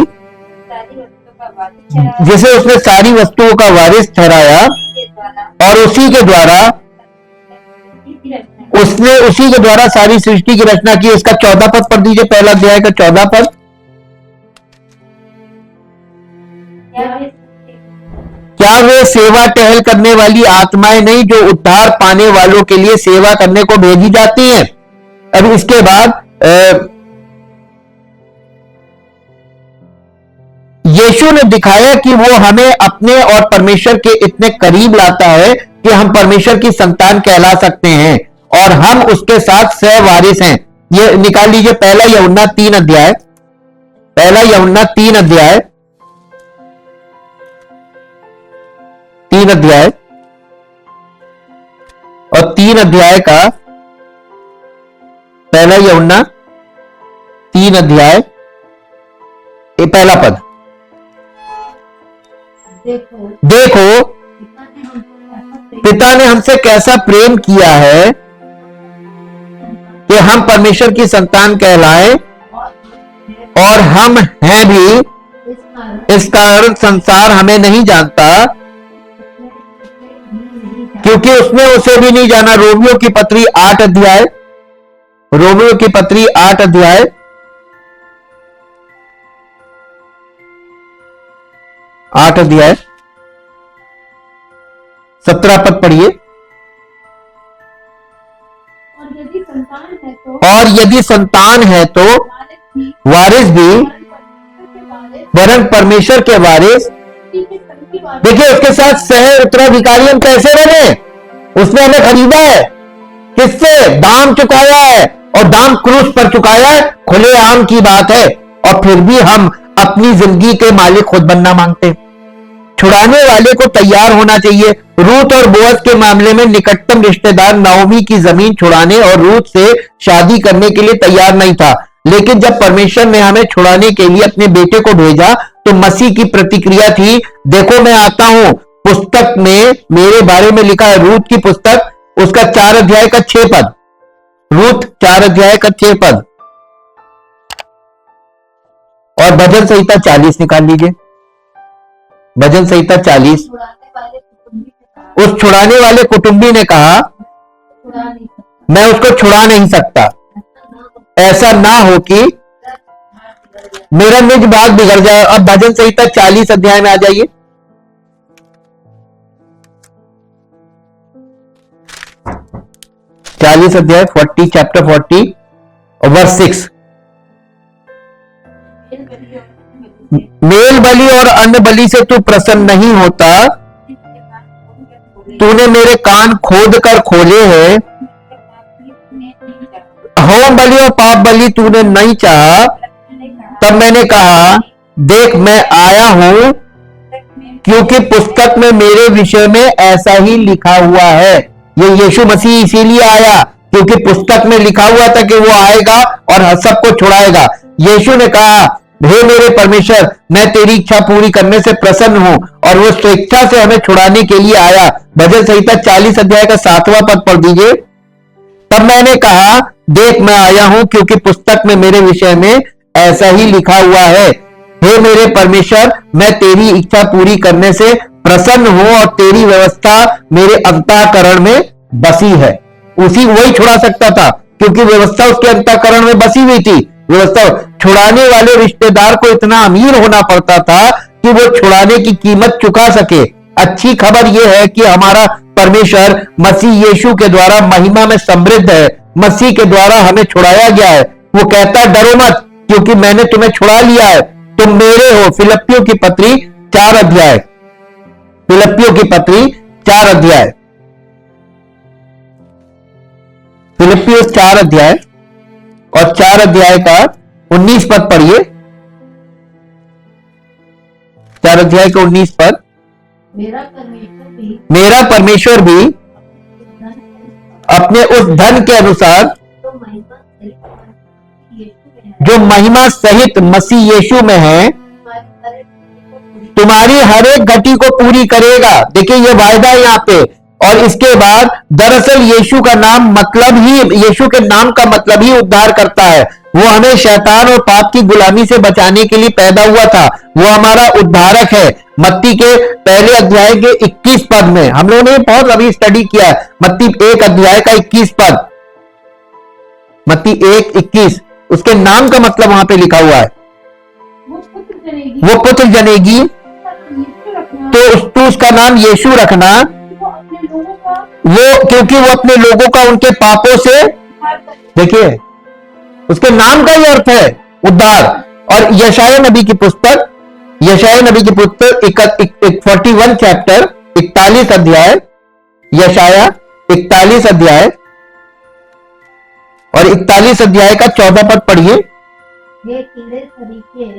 जिसे उसने सारी वस्तुओं का वारिस ठहराया और उसी के द्वारा सारी सृष्टि की रचना की। इसका 14 पद पढ़ दीजिए। 1 अध्याय का 14 पद। क्या वे सेवा टहल करने वाली आत्माएं नहीं जो उद्धार पाने वालों के लिए सेवा करने को भेजी जाती हैं? अब इसके बाद यीशु ने दिखाया कि वो हमें अपने और परमेश्वर के इतने करीब लाता है कि हम परमेश्वर की संतान कहला सकते हैं और हम उसके साथ सहवारिस हैं। ये निकाल लीजिए 1 यूहन्ना 3 अध्याय। 1 यूहन्ना 3 अध्याय 3 अध्याय और 3 अध्याय का 1 यूहन्ना 3 अध्याय ये 1 पद। देखो पिता ने हमसे कैसा प्रेम किया है कि हम परमेश्वर की संतान कहलाएं, और हम हैं भी। इस कारण संसार हमें नहीं जानता क्योंकि उसने उसे भी नहीं जाना। रोमियो की पत्री 8 अध्याय, रोमियो की पत्री 8 अध्याय 8 अध्याय 17 पद पढ़िए। और यदि संतान है तो वारिस भी, वरन परमेश्वर के वारिस। देखिए उसके साथ सह उत्तराधिकारी हम कैसे बने? उसने हमें खरीदा है। किससे? दाम चुकाया है, और दाम क्रूस पर चुकाया है। खुलेआम की बात है, और फिर भी हम अपनी जिंदगी के मालिक खुद बनना मांगते हैं। छुड़ाने वाले को तैयार होना चाहिए। रूथ और बोअज के मामले में निकटतम रिश्तेदार नाओमी की जमीन छुड़ाने और रूथ से शादी करने के लिए तैयार नहीं था, लेकिन जब परमेश्वर ने हमें छुड़ाने के लिए अपने बेटे को भेजा तो मसीह की प्रतिक्रिया थी, देखो मैं आता हूं। पुस्तक में मेरे बारे में लिखा है, रूथ की पुस्तक उसका 4 अध्याय का 6 पद। रूथ 4 अध्याय का 6 पद। और भजन संहिता 40 निकाल लीजिए। भजन संहिता 40। उस छुड़ाने वाले कुटुंबी ने कहा, मैं उसको छुड़ा नहीं सकता। ऐसा ना हो कि मेरा निज भाग बिगड़ जाए। अब भजन संहिता 40 अध्याय में आ जाइए। अध्याय 40 चैप्टर 40 और वर्स 6। मेल बलि और अन्न बलि से तू प्रसन्न नहीं होता। तूने मेरे कान खोद कर खोले हैं। होम बलि और पाप बलि तूने नहीं चाहा। तब मैंने कहा, देख मैं आया हूं, क्योंकि पुस्तक में मेरे विषय में ऐसा ही लिखा हुआ है। ये यीशु मसीह इसीलिए आया क्योंकि पुस्तक में लिखा हुआ था कि वो आएगा और सबको छुड़ाएगा। यीशु ने कहा, हे मेरे परमेश्वर, मैं तेरी इच्छा पूरी करने से प्रसन्न हूं और वो स्वेच्छा से हमें छुड़ाने के लिए आया। भजन संहिता 40 अध्याय का 7वां पद पढ़ दीजिए। तब मैंने कहा, देख मैं आया हूं, क्योंकि पुस्तक में मेरे विषय में ऐसा ही लिखा हुआ है। हे मेरे परमेश्वर, मैं तेरी इच्छा पूरी करने से प्रसन्न हूं और तेरी व्यवस्था मेरे अंतःकरण में बसी है। वही छुड़ा सकता था, क्योंकि व्यवस्था उसके अंतःकरण में बसी हुई थी। व्यवस्था छुड़ाने वाले रिश्तेदार को इतना अमीर होना पड़ता था कि वो छुड़ाने की कीमत चुका सके। अच्छी खबर यह है कि हमारा परमेश्वर मसीह यीशु के द्वारा महिमा में समृद्ध है। मसीह के द्वारा हमें छुड़ाया गया है। वो कहता, डरो मत, क्योंकि मैंने तुम्हें छुड़ा लिया है, तुम मेरे हो। फिलिप्पियों की पत्री 4 अध्याय, फिलिप्पियों की पत्री 4 अध्याय, फिलिप्पियों 4 अध्याय और 4 अध्याय का 19 पद पढ़िए। 4 अध्याय का 19 पद। मेरा परमेश्वर भी अपने उस धन के अनुसार जो महिमा सहित मसीह यीशु में है, तुम्हारी हर एक घटी को पूरी करेगा। देखिए ये वायदा है यहाँ पे। और इसके बाद दरअसल यीशु का नाम मतलब ही, यीशु के नाम का मतलब ही उद्धार करता है। वो हमें शैतान और पाप की गुलामी से बचाने के लिए पैदा हुआ था। वो हमारा उद्धारक है। मत्ती के पहले अध्याय के 21 पद में हम लोगों ने बहुत अभी स्टडी किया है। मत्ती 1 अध्याय का 21 पद, मत्ती 1:21, उसके नाम का मतलब वहां पे लिखा हुआ है, वो पुत्र जनेगी, तो उसका नाम यीशु रखना, वो क्योंकि वो अपने लोगों का उनके पापों से, देखिए उसके नाम का ही अर्थ है उद्धार। और यशाया नबी की पुस्तक, यशाया नबी की पुस्तक 41 चैप्टर 41 अध्याय, यशाया 41 अध्याय और 41 अध्याय का 14 पद पढ़िए।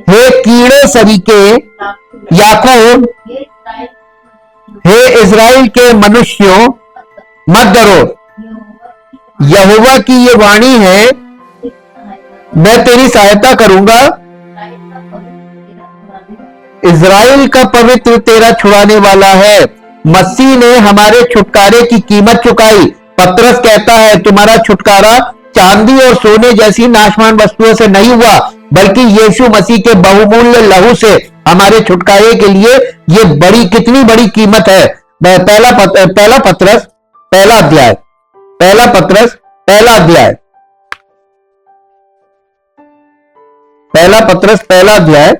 हे कीड़े सरीखे याकूब, हे इज़राइल के मनुष्यों, मत डरो। यहोवा की ये वाणी है, मैं तेरी सहायता करूंगा। इज़राइल का पवित्र तेरा छुड़ाने वाला है। मसीह ने हमारे छुटकारे की कीमत चुकाई। पतरस कहता है, तुम्हारा छुटकारा चांदी और सोने जैसी नाशवान वस्तुओं से नहीं हुआ, बल्कि यीशु मसीह के बहुमूल्य लहू से हमारे छुटकारे के लिए ये कितनी बड़ी कीमत है। पहला पतरस पहला अध्याय, पहला पतरस पहला अध्याय, पहला पतरस पहला अध्याय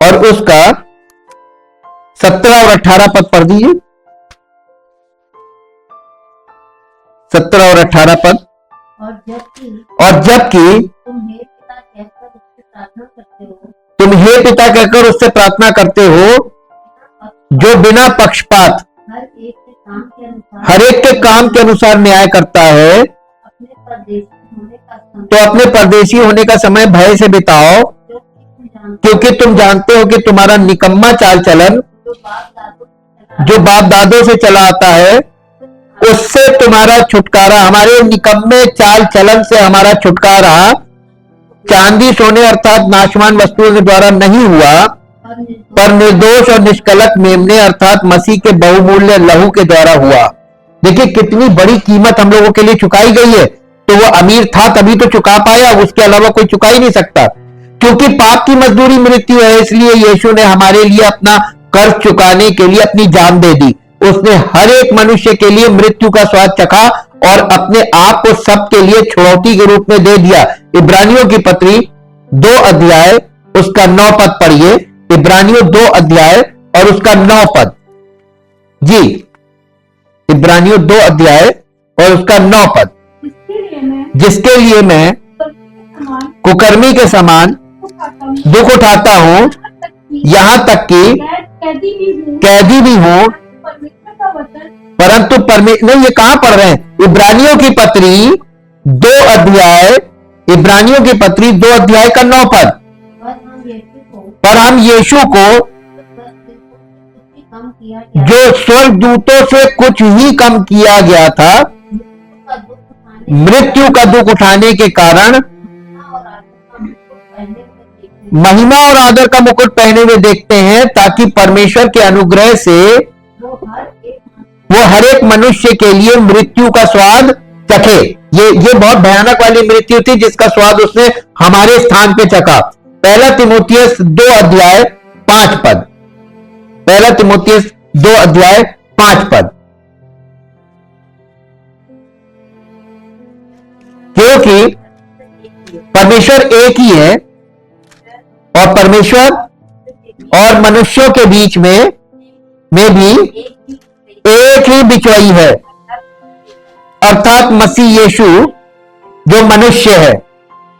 और उसका 17 और 18 पद पढ़ दीजिए। 17 और 18 पद। और जबकि तुम हे पिता कहकर उससे प्रार्थना करते हो, जो बिना पक्षपात हर एक के काम के अनुसार न्याय करता है, तो अपने परदेशी होने का समय भय से बिताओ, क्योंकि तुम जानते हो कि तुम्हारा निकम्मा चाल चलन जो बाप दादों से चला आता है, उससे तुम्हारा छुटकारा, हमारे निकम्मे चाल चलन से हमारा छुटकारा चांदी सोने अर्थात नाशवान वस्तुओं के द्वारा नहीं हुआ, पर निर्दोष और निष्कलंक मेमने अर्थात मसीह के बहुमूल्य लहू के द्वारा हुआ। देखिए कितनी बड़ी कीमत हम लोगों के लिए चुकाई गई है। तो वो अमीर था तभी तो चुका पाया, उसके अलावा कोई चुका ही नहीं सकता। क्योंकि पाप की मजदूरी मृत्यु है, इसलिए यीशु ने हमारे लिए अपना कर्ज चुकाने के लिए अपनी जान दे दी। उसने हर एक मनुष्य के लिए मृत्यु का स्वाद चखा और अपने आप को सबके लिए छुड़ौती के रूप में दे दिया। इब्रानियों की पत्री 2 अध्याय उसका 9 पद पढ़िए। इब्रानियों 2 अध्याय और उसका 9 पद। जी, इब्रानियों 2 अध्याय और उसका 9 पद। जिसके लिए मैं कुकर्मी के समान दुख उठाता हूं, यहां तक कि कैदी भी हूं, परंतु नहीं, ये कहां पढ़ रहे हैं? इब्रानियों की पत्री 2 अध्याय, इब्रानियों की पत्री 2 अध्याय का 9 पद। पर हम यीशु को जो स्वर्गदूतों से कुछ ही कम किया गया था, मृत्यु का दुख उठाने के कारण महिमा और आदर का मुकुट पहने हुए देखते हैं, ताकि परमेश्वर के अनुग्रह से वो हर एक मनुष्य के लिए मृत्यु का स्वाद चखे। ये बहुत भयानक वाली मृत्यु थी जिसका स्वाद उसने हमारे स्थान पे चखा। पहला तिमोथियस 2 अध्याय 5 पद। पहला तिमोथियस 2 अध्याय 5 पद। क्योंकि परमेश्वर एक ही है और परमेश्वर और मनुष्यों के बीच में भी एक ही बिचवाई है, अर्थात मसीह यीशु जो मनुष्य है।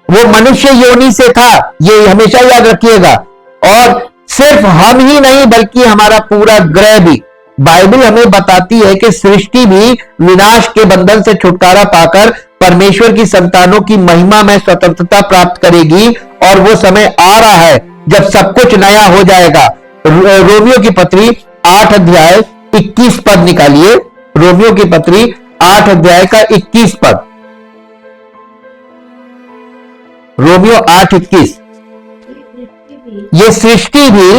वो मनुष्य योनि से था, ये हमेशा याद रखिएगा। और सिर्फ हम ही नहीं बल्कि हमारा पूरा ग्रह भी। बाइबल हमें बताती है कि सृष्टि भी विनाश के बंधन से छुटकारा पाकर परमेश्वर की संतानों की महिमा में स्वतंत्रता प्राप्त करेगी। और वो समय आ रहा है जब सब कुछ नया हो जाएगा। रोमियो की पत्री 8 अध्याय 21 पद निकालिए। रोमियो की पत्री 8 अध्याय का 21 पद। रोमियो 8:21। ये सृष्टि भी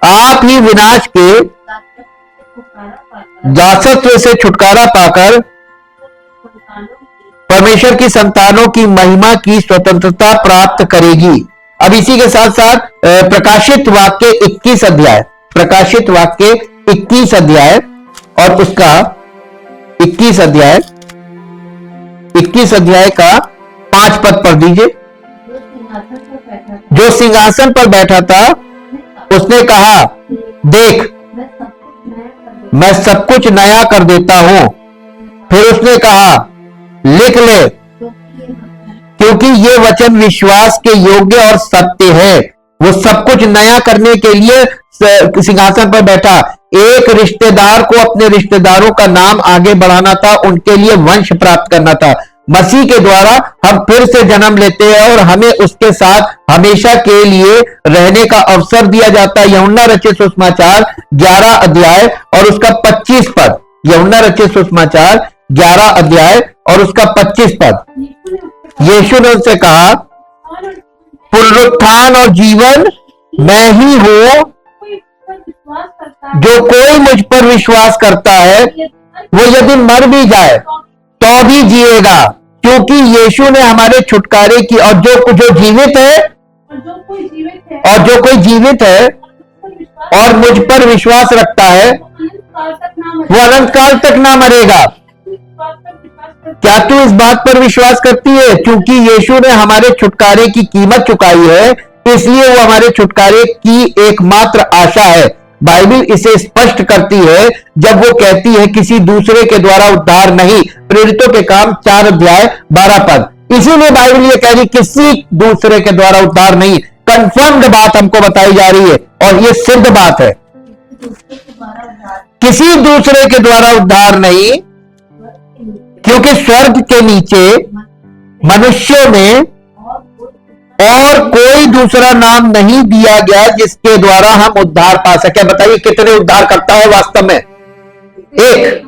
आप ही विनाश के दासत्व से छुटकारा पाकर परमेश्वर की संतानों की महिमा की स्वतंत्रता प्राप्त करेगी। अब इसी के साथ साथ प्रकाशित वाक्य 21 अध्याय, प्रकाशित वाक्य 21 अध्याय और उसका 21 अध्याय का 5 पद पढ़ दीजिए। जो सिंहासन पर बैठा था उसने कहा, देख मैं सब कुछ नया कर देता हूं। फिर उसने कहा, लिख ले, क्योंकि ये वचन विश्वास के योग्य और सत्य है। वो सब कुछ नया करने के लिए सिंहासन पर बैठा। एक रिश्तेदार को अपने रिश्तेदारों का नाम आगे बढ़ाना था, उनके लिए वंश प्राप्त करना था। मसीह के द्वारा हम फिर से जन्म लेते हैं और हमें उसके साथ हमेशा के लिए रहने का अवसर दिया जाता है। यूहन्ना रचित सुसमाचार 11 अध्याय और उसका 25 पद। यूहन्ना रचित सुसमाचार 11 अध्याय और उसका 25 पद। यीशु ने उनसे कहा, पुनरुत्थान और जीवन मैं ही हूं। जो कोई मुझ पर विश्वास करता है वो यदि मर भी जाए तो भी जिएगा, क्योंकि यीशु ने हमारे छुटकारे की। और जो जीवित है और मुझ पर विश्वास रखता है वो अनंत काल तक ना मरेगा। क्या तू इस बात पर विश्वास करती है? क्योंकि यीशु ने हमारे छुटकारे की कीमत चुकाई है, इसलिए वो हमारे छुटकारे की एकमात्र आशा है। बाइबल इसे स्पष्ट करती है जब वो कहती है किसी दूसरे के द्वारा उद्धार नहीं। प्रेरितों के काम 4 अध्याय 12 पद। इसीलिए बाइबल ये कह रही किसी दूसरे के द्वारा उद्धार नहीं। कंफर्म्ड बात हमको बताई जा रही है और ये सिद्ध बात है। किसी दूसरे के द्वारा उद्धार नहीं, क्योंकि स्वर्ग के नीचे मनुष्यों में और कोई दूसरा नाम नहीं दिया गया जिसके द्वारा हम उद्धार पा सके। बताइए कितने उद्धार करता है वास्तव में? एक,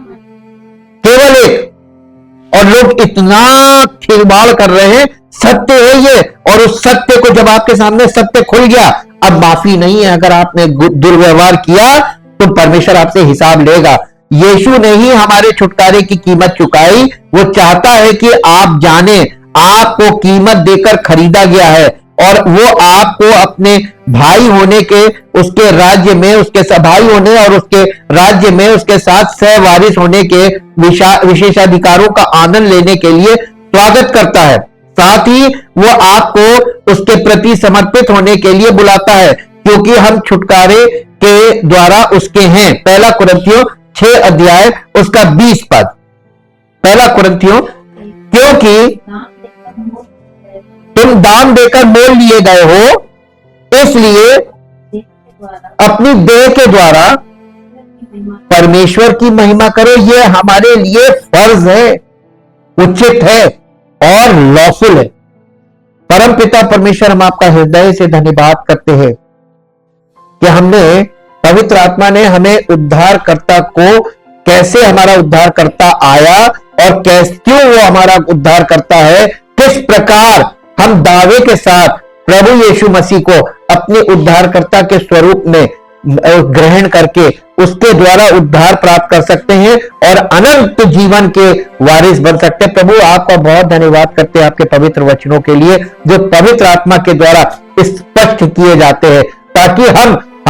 केवल एक। और लोग इतना खिलवाड़ कर रहे हैं, सत्य है ये। और उस सत्य को जब आपके सामने सत्य खुल गया, अब माफी नहीं है। अगर आपने दुर्व्यवहार किया तो परमेश्वर आपसे हिसाब लेगा। यीशु ने ही हमारे छुटकारे की कीमत चुकाई। वो चाहता है कि आप जाने आपको कीमत देकर खरीदा गया है और वो आपको अपने भाई होने के, उसके राज्य में, उसके सभाई होने और उसके राज्य में उसके साथ सहवारिस होने के विशेषाधिकारों का आनंद लेने के लिए स्वागत करता है। साथ ही वो आपको उसके प्रति समर्पित होने के लिए बुलाता है, क्योंकि हम छुटकारे के द्वारा उसके हैं। पहला कुरिन्थियों 6 अध्याय उसका 20 पद। पहला कुरिन्थियों, क्योंकि तुम दाम देकर मोल लिए गए हो, इसलिए अपनी देह के द्वारा परमेश्वर की महिमा करो। यह हमारे लिए फर्ज है, उचित है और लॉफुल है। परमपिता परमेश्वर, हम आपका हृदय से धन्यवाद करते हैं कि हमने, पवित्र आत्मा ने हमें उद्धारकर्ता को, कैसे हमारा उद्धारकर्ता आया और कैसे, क्यों वो हमारा उद्धार करता है, किस प्रकार हम दावे के साथ प्रभु यीशु मसीह को अपने उद्धारकर्ता के स्वरूप में ग्रहण करके उसके द्वारा उद्धार प्राप्त कर सकते हैं और अनंत जीवन के वारिस बन सकते हैं। प्रभु आपका बहुत धन्यवाद करते हैं आपके पवित्र वचनों के लिए जो पवित्र आत्मा के द्वारा स्पष्ट किए जाते हैं, ताकि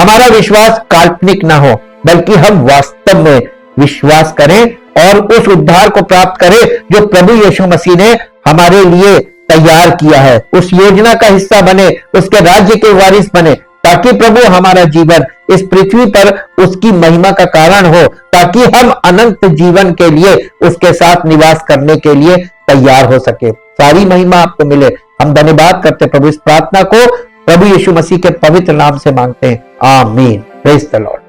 हमारा विश्वास काल्पनिक ना हो बल्कि हम वास्तव में विश्वास करें और उस उद्धार को प्राप्त करें जो प्रभु यीशु मसीह ने हमारे लिए तैयार किया है। उस योजना का हिस्सा बने, उसके राज्य के वारिस बने, ताकि प्रभु हमारा जीवन इस पृथ्वी पर उसकी महिमा का कारण हो, ताकि हम अनंत जीवन के लिए उसके साथ निवास करने के लिए तैयार हो सके। सारी महिमा आपको मिले। हम धन्यवाद करते प्रभु। इस प्रार्थना को प्रभु यीशु मसीह के पवित्र नाम से मांगते हैं, आमीन। Praise the Lord.